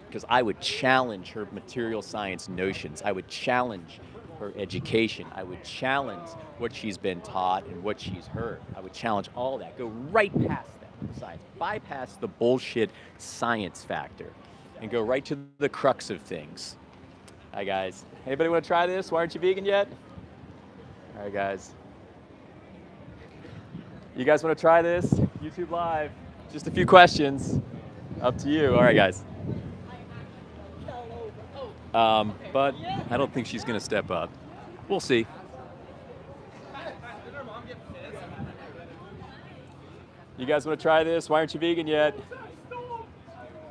Because I would challenge her material science notions. I would challenge her education. I would challenge what she's been taught and what she's heard. I would challenge all that. Go right past that science. Bypass the bullshit science factor and go right to the crux of things. Hi, guys. Anybody want to try this? Why aren't you vegan yet? All right, guys. You guys want to try this? YouTube Live. Just a few questions. Up to you. All right, guys. But I don't think she's going to step up. We'll see. You guys want to try this? Why aren't you vegan yet?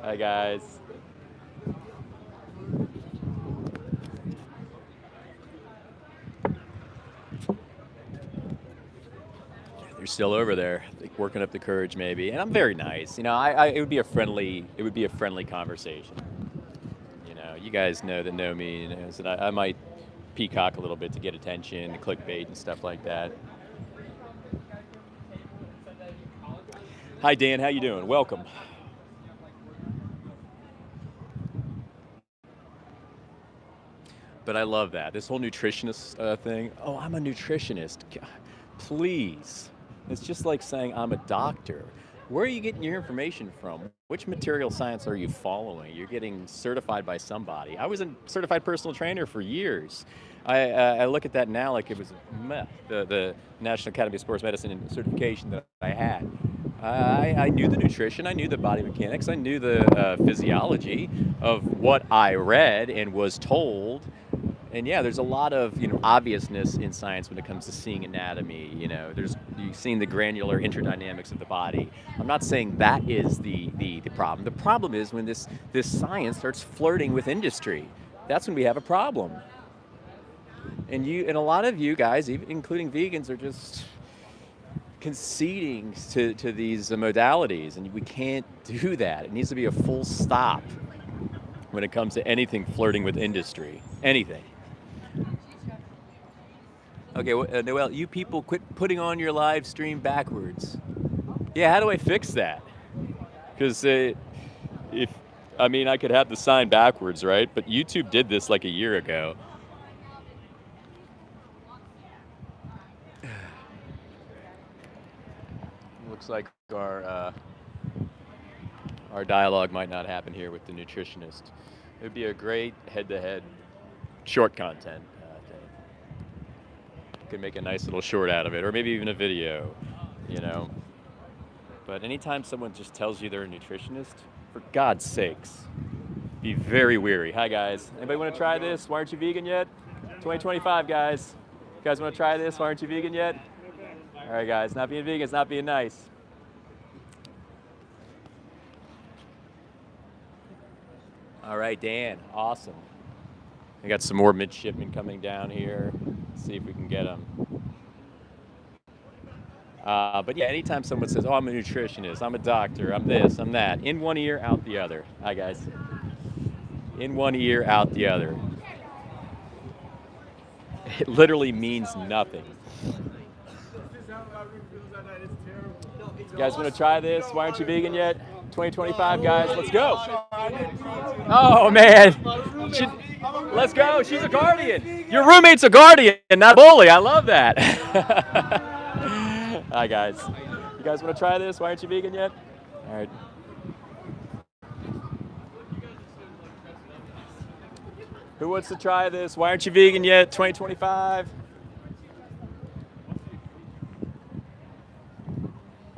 Hi, guys. They're still over there, working up the courage, maybe. And I'm very nice. You know, it would be a friendly conversation. You know, you guys know me. You know, so I might peacock a little bit to get attention, clickbait and stuff like that. Hi, Dan. How you doing? Welcome. But I love that. This whole nutritionist thing. Oh, I'm a nutritionist. Please. It's just like saying I'm a doctor. Where are you getting your information from? Which material science are you following? You're getting certified by somebody. I was a certified personal trainer for years. I look at that now like it was the National Academy of Sports Medicine certification that I had. I knew the nutrition, I knew the body mechanics, I knew the physiology of what I read and was told. And yeah, there's a lot of obviousness in science when it comes to seeing anatomy. You've seen the granular interdynamics of the body. I'm not saying that is the problem. The problem is when this science starts flirting with industry. That's when we have a problem. And a lot of you guys, even including vegans, are just conceding to these modalities, and we can't do that. It needs to be a full stop when it comes to anything flirting with industry. Anything. Okay, Noelle, you people quit putting on your live stream backwards. Yeah, how do I fix that? Because I could have the sign backwards, right? But YouTube did this like a year ago. Looks like our dialogue might not happen here with the nutritionist. It would be a great head-to-head short content thing. Could make a nice little short out of it, or maybe even a video, But anytime someone just tells you they're a nutritionist, for God's sakes, be very weary. Hi, guys. Anybody want to try this? Why aren't you vegan yet? 2025, guys. You guys want to try this? Why aren't you vegan yet? All right, guys. Not being vegan is not being nice. All right, Dan. Awesome. I got some more midshipmen coming down here. Let's see if we can get them. But yeah, anytime someone says, "Oh, I'm a nutritionist, I'm a doctor, I'm this, I'm that," in one ear, out the other. Hi, guys. In one ear, out the other. It literally means nothing. You guys want to try this? Why aren't you vegan yet? 2025, guys. Let's go. Oh, man. Let's go. She's a guardian. Your roommate's a guardian, not a bully. I love that. Hi, guys. You guys want to try this? Why aren't you vegan yet? All right. Who wants to try this? Why aren't you vegan yet? 2025.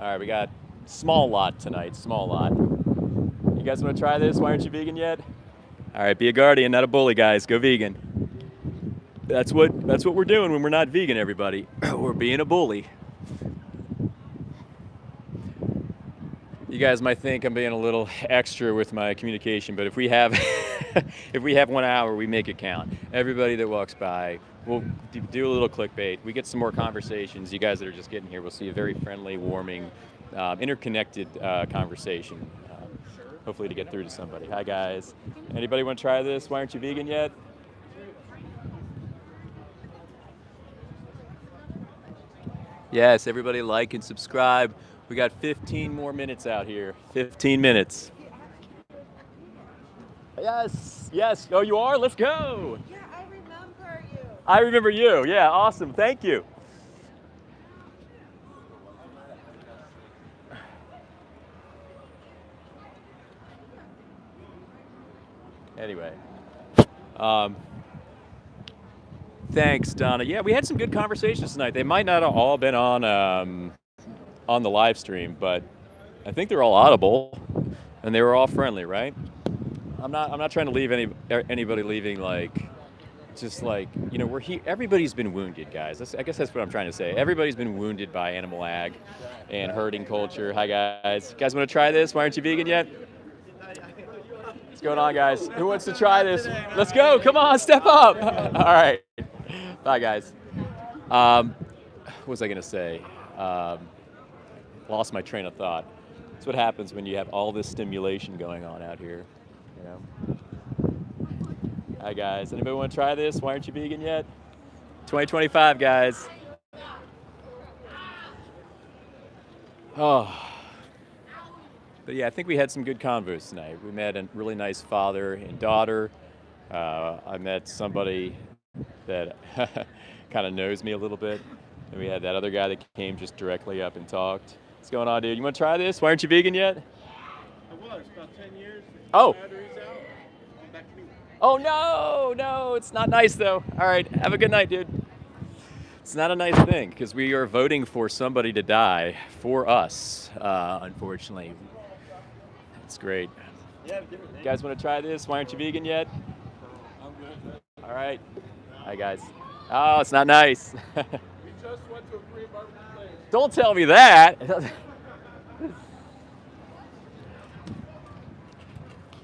All right, we got small lot tonight, small lot. You guys want to try this? Why aren't you vegan yet? All right, be a guardian, not a bully, guys. Go vegan. That's what we're doing when we're not vegan, everybody. We're being a bully. You guys might think I'm being a little extra with my communication, but if we have if we have 1 hour, we make it count. Everybody that walks by, we'll do a little clickbait. We get some more conversations. You guys that are just getting here, we'll see a very friendly, warming, interconnected conversation. Hopefully to get through to somebody. Hi, guys. Anybody want to try this? Why aren't you vegan yet? Yes, everybody like and subscribe. We got 15 more minutes out here. 15 minutes. Yes, yes. Oh, you are? Let's go. Yeah, I remember you. I remember you. Yeah, awesome. Thank you. Anyway. Thanks, Donna. Yeah, we had some good conversations tonight. They might not have all been on the live stream, but I think they're all audible, and they were all friendly, right? I'm not trying to leave anybody leaving like, just like, you know, we're here. Everybody's been wounded, guys. I guess that's what I'm trying to say. Everybody's been wounded by animal ag and herding culture. Hi, guys. You guys want to try this? Why aren't you vegan yet? What's going on, guys? Who wants to try this? Let's go. Come on, step up. All right. Bye, guys. What was I going to say? Lost my train of thought. That's what happens when you have all this stimulation going on out here. You know? Hi, guys. Anybody want to try this? Why aren't you vegan yet? 2025, guys. Oh. But yeah, I think we had some good convos tonight. We met a really nice father and daughter. I met somebody that kind of knows me a little bit. And we had that other guy that came just directly up and talked. What's going on, dude? You want to try this? Why aren't you vegan yet? I was, about 10 years. Oh. Batteries out. Back to me. Oh, no, it's not nice, though. All right, have a good night, dude. It's not a nice thing, because we are voting for somebody to die for us, unfortunately. That's great. You guys want to try this? Why aren't you vegan yet? I'm good. All right. Hi, guys. Oh, it's not nice. We just went to a Korean barbecue place. Don't tell me that.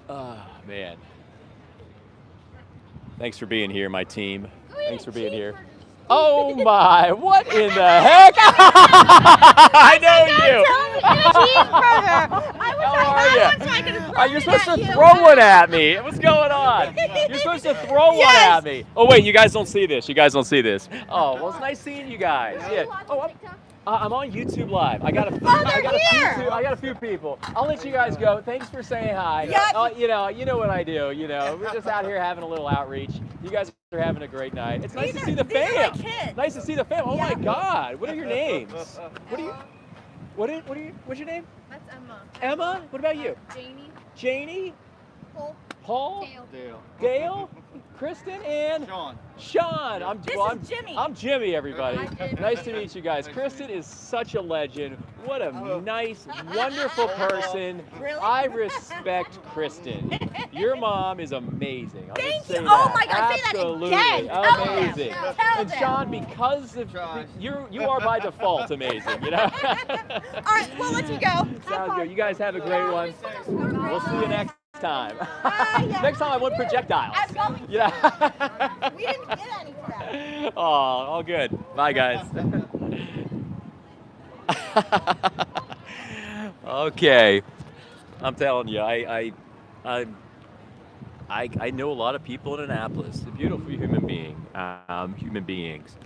Oh, man. Thanks for being here, my team. Thanks for being here. Oh my, what in the heck? I know you. How are you? You're supposed to throw one at me. What's going on? You're supposed to throw one at me. Oh wait, you guys don't see this. Oh, well, it's nice seeing you guys. Yeah. Oh, I'm on YouTube Live. I got a few people. I'll let you guys go. Thanks for saying hi. Yep. You know what I do. You know, we're just out here having a little outreach. You guys are having a great night. It's nice to see the fam. Nice to see the fam. Oh my God. What are your names? What's your name? That's Emma. Emma? What about you? Janie. Janie? Paul? Dale. Gail? Kristen and Sean. This is Jimmy. I'm Jimmy, everybody. Hi, Jimmy. Nice to meet you guys. Kristen is such a legend. What a nice, wonderful person. Really? I respect Kristen. Your mom is amazing. Thank Say you. that. Oh my God, say that Absolutely again. Tell them. amazing. Tell And them. Sean, because of you are by default amazing. You know. All right, we'll let you go. Sounds good. You guys have a great one. We'll see you next time. Yeah. Next time I want projectiles. I'm going to. Yeah. We didn't get any for that. Oh, all good. Bye, guys. Okay, I'm telling you, I, I know a lot of people in Annapolis, a beautiful human beings.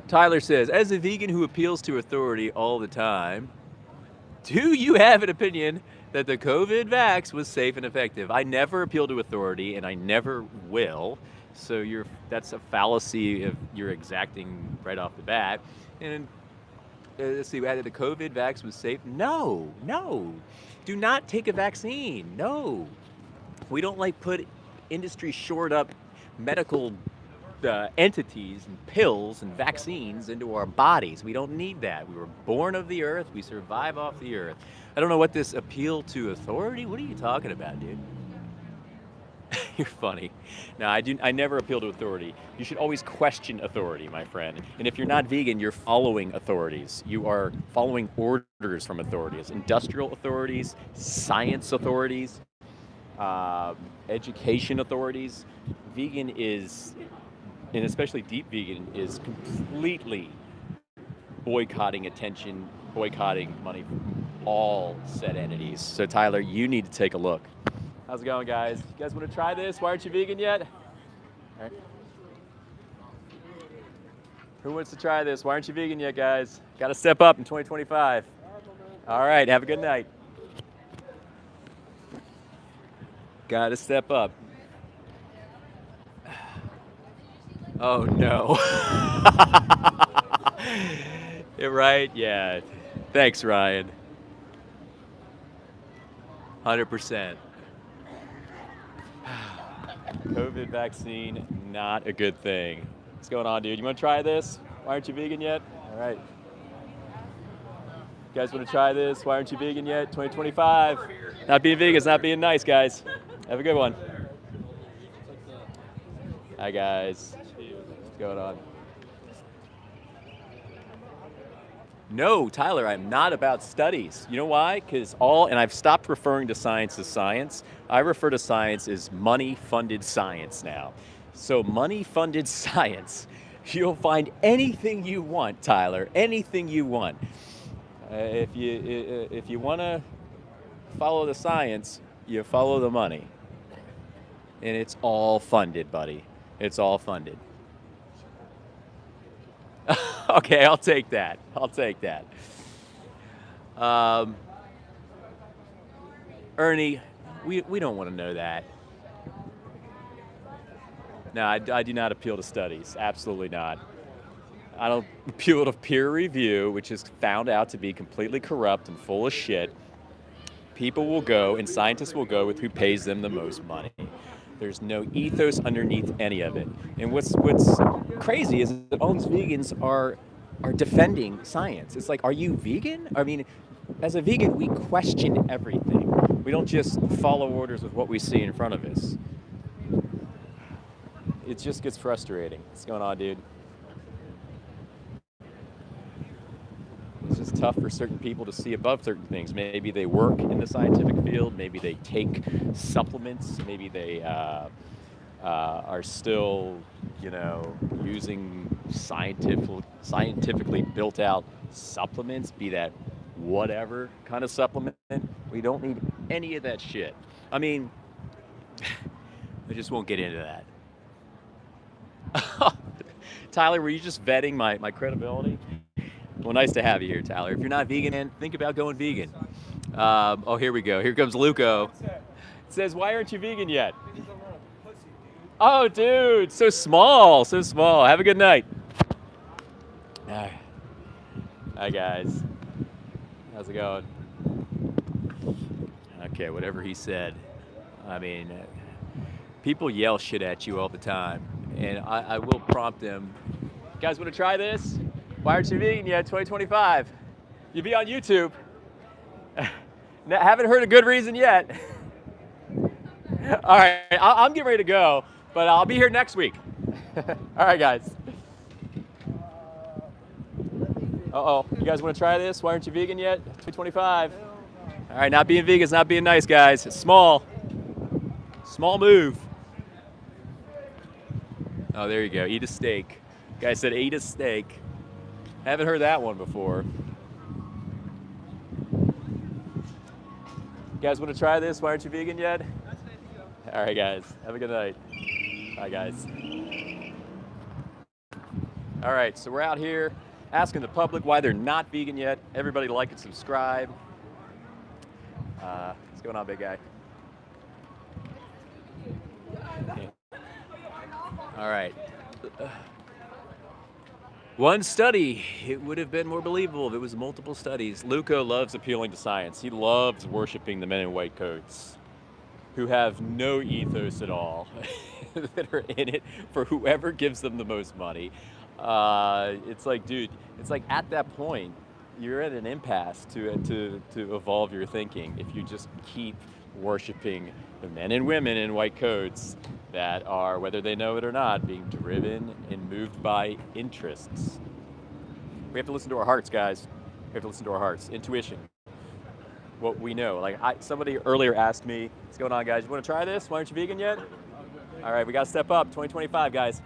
Tyler says, as a vegan who appeals to authority all the time, do you have an opinion that the COVID vax was safe and effective? I never appeal to authority, and I never will. So that's a fallacy if you're exacting right off the bat. And let's see, whether the COVID vax was safe? No, no. Do not take a vaccine. No. We don't like put industry shored up medical entities and pills and vaccines into our bodies. We don't need that. We were born of the earth. We survive off the earth. I don't know what this appeal to authority. What are you talking about, dude? You're funny. No, I never appeal to authority. You should always question authority, my friend. And if you're not vegan, you're following authorities. You are following orders from authorities, industrial authorities, science authorities, education authorities. Vegan is, and especially deep vegan, is completely boycotting attention, boycotting money from all said entities. So Tyler, you need to take a look. How's it going, guys? You guys want to try this? Why aren't you vegan yet? All right. Who wants to try this? Why aren't you vegan yet, guys? Got to step up in 2025. All right, have a good night. Got to step up. Oh, no. You're right? Yeah. Thanks, Ryan. 100%. COVID vaccine, not a good thing. What's going on, dude? You want to try this? Why aren't you vegan yet? All right. You guys want to try this? Why aren't you vegan yet? 2025. Not being vegan is not being nice, guys. Have a good one. Hi, guys. What's going on? No, Tyler, I'm not about studies. You know why? Because and I've stopped referring to science as science. I refer to science as money-funded science now. So money-funded science, you'll find anything you want, Tyler, anything you want. If you want to follow the science, you follow the money. And it's all funded, buddy. It's all funded. Okay, I'll take that. Ernie, we don't want to know that. No, I do not appeal to studies. Absolutely not. I don't appeal to peer review, which is found out to be completely corrupt and full of shit. People will go, and scientists will go with who pays them the most money. There's no ethos underneath any of it. And what's crazy is that all these vegans are defending science. It's like, are you vegan? I mean, as a vegan, we question everything. We don't just follow orders with what we see in front of us. It just gets frustrating. What's going on, dude? It's just tough for certain people to see above certain things. Maybe they work in the scientific field. Maybe they take supplements. Maybe they are still, using scientifically built out supplements, be that whatever kind of supplement. We don't need any of that shit. I mean, I just won't get into that. Tyler, were you just vetting my credibility? Well, nice to have you here, Tyler. If you're not vegan, man, think about going vegan. Oh, here we go. Here comes Luco. It says, why aren't you vegan yet? Oh, dude, so small. Have a good night. Hi, guys. How's it going? Okay, whatever he said. I mean, people yell shit at you all the time, and I will prompt them. You guys want to try this? Why aren't you vegan yet? 2025. You'll be on YouTube. Haven't heard a good reason yet. All right, I'm getting ready to go, but I'll be here next week. All right, guys. Uh-oh, you guys want to try this? Why aren't you vegan yet? 2025. All right, not being vegan is not being nice, guys. It's small. Small move. Oh, there you go. Eat a steak. Guy said eat a steak. Haven't heard that one before. guys want to try this? Why aren't you vegan yet? All right, guys. Have a good night. Bye, guys. All right, so we're out here asking the public why they're not vegan yet. Everybody like and subscribe. What's going on, big guy? All right. One study, it would have been more believable if it was multiple studies. Luco loves appealing to science. He loves worshiping the men in white coats who have no ethos at all, that are in it for whoever gives them the most money. It's like, dude, it's like at that point, you're at an impasse to evolve your thinking if you just keep worshiping the men and women in white coats that are, whether they know it or not, being driven and moved by interests. We have to listen to our hearts, guys. We have to listen to our hearts. Intuition. What we know. Like somebody earlier asked me, what's going on, guys? You want to try this? Why aren't you vegan yet? All right, we got to step up. 2025, guys.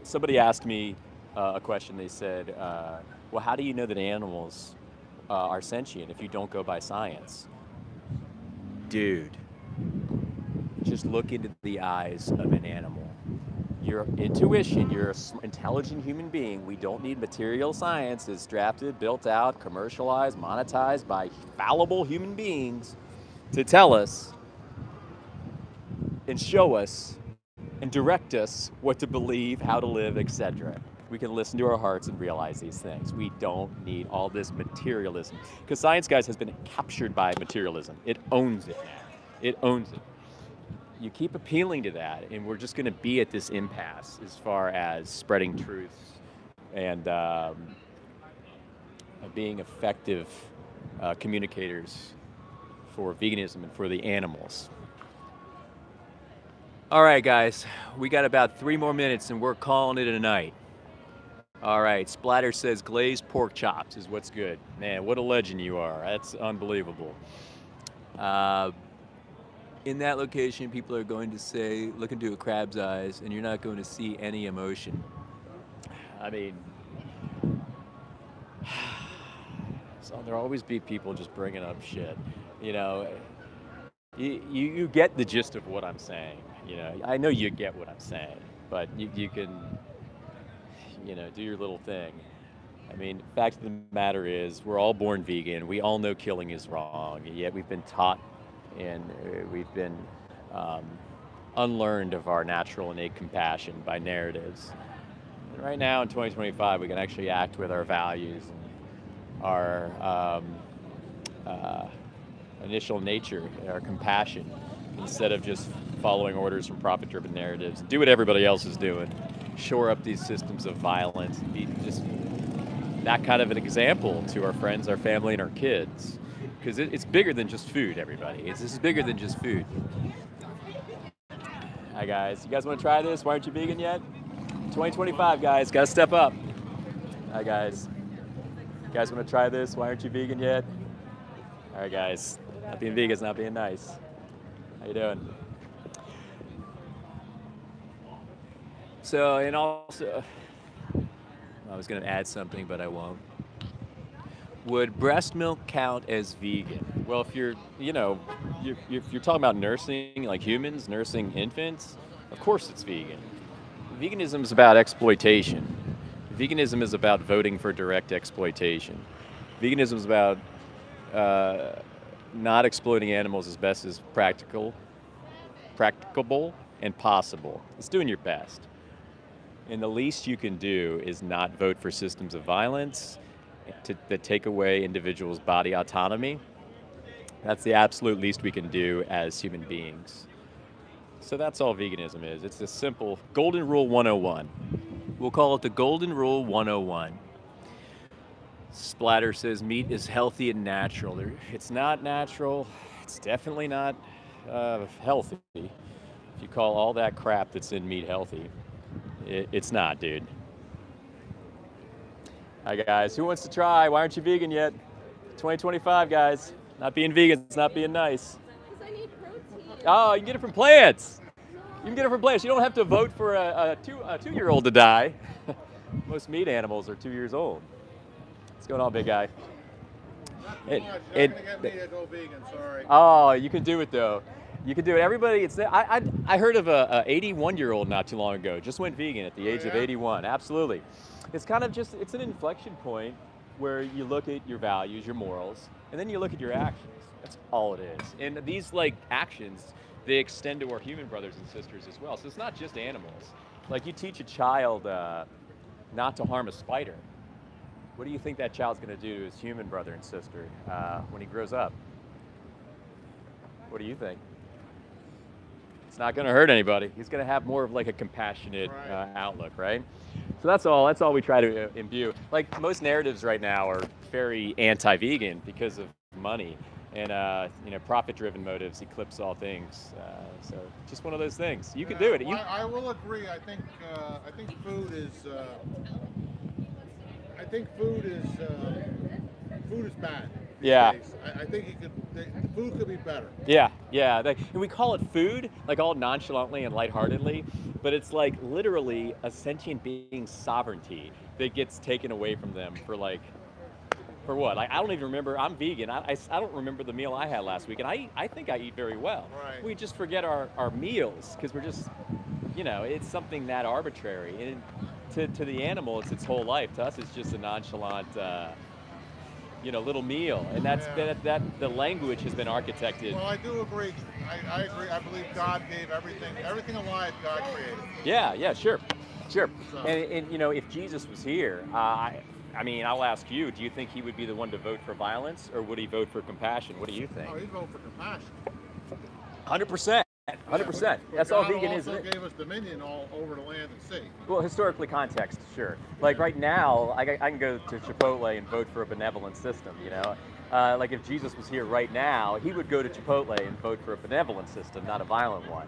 Somebody asked me a question. They said, well, how do you know that animals are sentient if you don't go by science? Dude, just look into the eyes of an animal. Your intuition, you're an intelligent human being. We don't need material science that's drafted, built out, commercialized, monetized by fallible human beings to tell us and show us and direct us what to believe, how to live, etc. We can listen to our hearts and realize these things. We don't need all this materialism. Because science, guys, has been captured by materialism. It owns it now. It owns it. You keep appealing to that, and we're just going to be at this impasse as far as spreading truths and being effective communicators for veganism and for the animals. All right, guys, we got about 3 more minutes, and we're calling it a night. All right, Splatter says glazed pork chops is what's good. Man, what a legend you are. That's unbelievable. In that location, people are going to say, look into a crab's eyes, and you're not going to see any emotion. I mean, so there'll always be people just bringing up shit. You know, you get the gist of what I'm saying. You know, I know you get what I'm saying, but you can, you know, do your little thing. I mean, fact of the matter is, we're all born vegan. We all know killing is wrong, and yet we've been taught and we've been unlearned of our natural innate compassion by narratives. And right now in 2025, we can actually act with our values and our initial nature, our compassion, instead of just following orders from profit-driven narratives. Do what everybody else is doing. Shore up these systems of violence and be just that kind of an example to our friends, our family, and our kids. Because it's bigger than just food, everybody. This is bigger than just food. Hi, guys. You guys want to try this? Why aren't you vegan yet? 2025, guys. Got to step up. Hi, guys. You guys want to try this? Why aren't you vegan yet? All right, guys. Not being vegan is not being nice. How you doing? So, and also, I was going to add something, but I won't. Would breast milk count as vegan? Well, if you're, you know, if you're talking about nursing, like humans, nursing infants, of course it's vegan. Veganism is about exploitation. Veganism is about voting for direct exploitation. Veganism is about not exploiting animals as best as practicable and possible. It's doing your best. And the least you can do is not vote for systems of violence that take away individuals' body autonomy. That's the absolute least we can do as human beings. So that's all veganism is. It's a simple Golden Rule 101. We'll call it the Golden Rule 101. Splatter says meat is healthy and natural. It's not natural. It's definitely not healthy. If you call all that crap that's in meat healthy, it's not, dude. Hi, guys. Who wants to try? Why aren't you vegan yet? 2025, guys. Not being vegan is not being nice. Because I need protein. Oh, you can get it from plants. You can get it from plants. You don't have to vote for a two-year-old to die. Most meat animals are 2 years old. What's going on, big guy? And, You're not and gonna get me to go vegan. Sorry. oh, you can do it though. You can do it. Everybody, I heard of a 81-year-old not too long ago. Just went vegan at the age of 81. Absolutely. It's kind of just it's an inflection point where you look at your values, your morals, and then you look at your actions. That's all it is. And these like actions, they extend to our human brothers and sisters as well. So it's not just animals. Like you teach a child not to harm a spider. What do you think that child's going to do to his human brother and sister when he grows up? What do you think? It's not going to hurt anybody. He's going to have more of like a compassionate outlook, right? So that's all. That's all we try to imbue. Like most narratives right now are very anti-vegan because of money and profit-driven motives eclipse all things. So just one of those things. You can do it. I will agree. I think food is. I think food is bad. Yeah. I think the food could be better. Yeah. And we call it food, like all nonchalantly and lightheartedly, but it's like literally a sentient being's sovereignty that gets taken away from them for what? Like I don't even remember. I'm vegan. I don't remember the meal I had last week, and I think I eat very well. Right. We just forget our meals because we're just, it's something that arbitrary. And to the animal, it's its whole life. To us, it's just a nonchalant, little meal. And that's that the language has been architected. Well, I do agree. I agree. I believe God gave everything alive. God created. Yeah, sure. So. And if Jesus was here, I'll ask you, do you think he would be the one to vote for violence or would he vote for compassion? What do you think? Oh, he'd vote for compassion. 100%. 100%. That's all vegan is. God also gave us dominion all over the land and sea. Well, historically context, sure. Like right now, I can go to Chipotle and vote for a benevolent system, like if Jesus was here right now, he would go to Chipotle and vote for a benevolent system, not a violent one.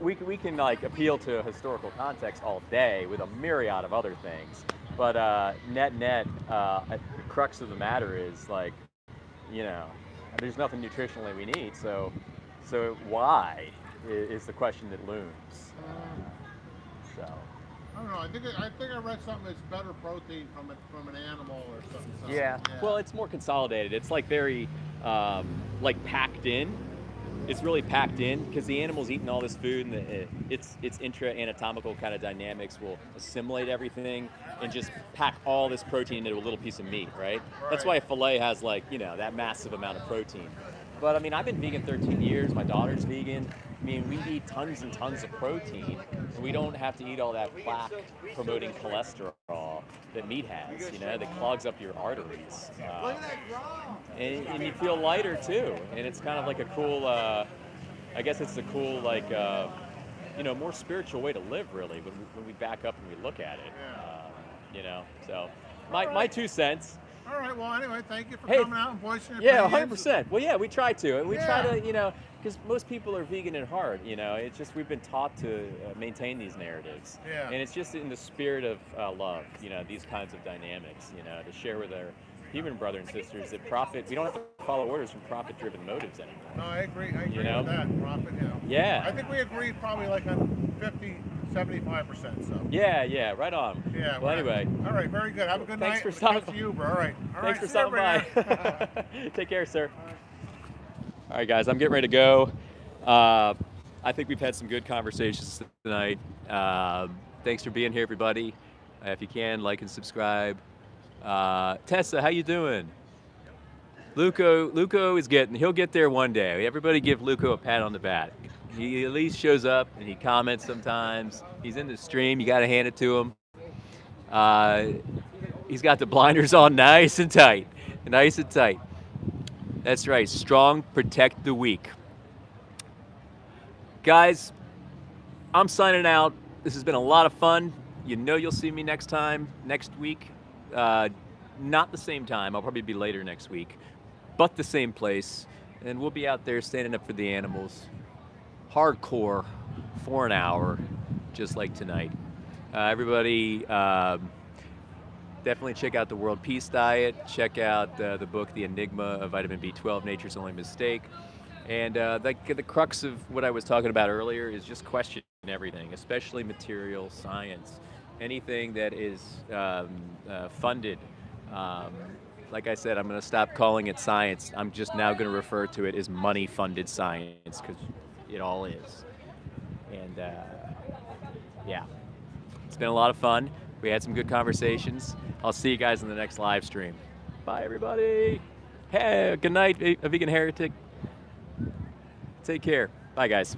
We can like appeal to historical context all day with a myriad of other things. But net, the crux of the matter is like, there's nothing nutritionally we need. So why is the question that looms. So. I don't know. I think I read something that's better protein from an animal or something. Yeah. Well, it's more consolidated. It's like very like packed in. It's really packed in because the animal's eating all this food and its intra-anatomical kind of dynamics will assimilate everything and just pack all this protein into a little piece of meat, right? That's why a fillet has like, that massive amount of protein. But I've been vegan 13 years. My daughter's vegan. We eat tons and tons of protein, and we don't have to eat all that plaque-promoting cholesterol that meat has, that clogs up your arteries. And you feel lighter too, and it's kind of like a cool, I guess it's a cool, like, more spiritual way to live, really, when we back up and we look at it, So, my 2 cents. All right. Well, anyway, thank you for coming out and voicing your Yeah, opinions. 100%. Well, yeah, we try to, and we try to, because most people are vegan at heart. It's just we've been taught to maintain these narratives, and it's just in the spirit of love. These kinds of dynamics. To share with our human brothers and sisters that profit. We don't have to follow orders from profit-driven motives anymore. No, I agree. I agree with that. Profit. Yeah. I think we agreed probably like on 50-75%. So. Yeah, right on. Yeah. Well, anyway. All right, very good. Have a good night. Thanks for stopping by. You, bro. All right. Thanks for stopping by. Take care, sir. All right, guys, I'm getting ready to go. I think we've had some good conversations tonight. Thanks for being here, everybody. If you can, like and subscribe. Tessa, how you doing? Luco he'll get there one day. Everybody give Luco a pat on the back. He at least shows up and he comments sometimes. He's in the stream. You got to hand it to him. He's got the blinders on nice and tight. That's right. Strong, protect the weak. Guys, I'm signing out. This has been a lot of fun. You'll see me next week. Not the same time. I'll probably be later next week, but the same place. And we'll be out there standing up for the animals. Hardcore for an hour, just like tonight. Everybody, definitely check out the World Peace Diet. Check out the book, The Enigma of Vitamin B12, Nature's Only Mistake. And the crux of what I was talking about earlier is just question everything, especially material science. Anything that is funded like I said, I'm going to stop calling it science. I'm just now going to refer to it as money-funded science because it all is. And yeah, it's been a lot of fun. We had some good conversations. I'll see you guys in the next live stream. Bye, everybody. Hey, good night, a vegan heretic. Take care. Bye, guys.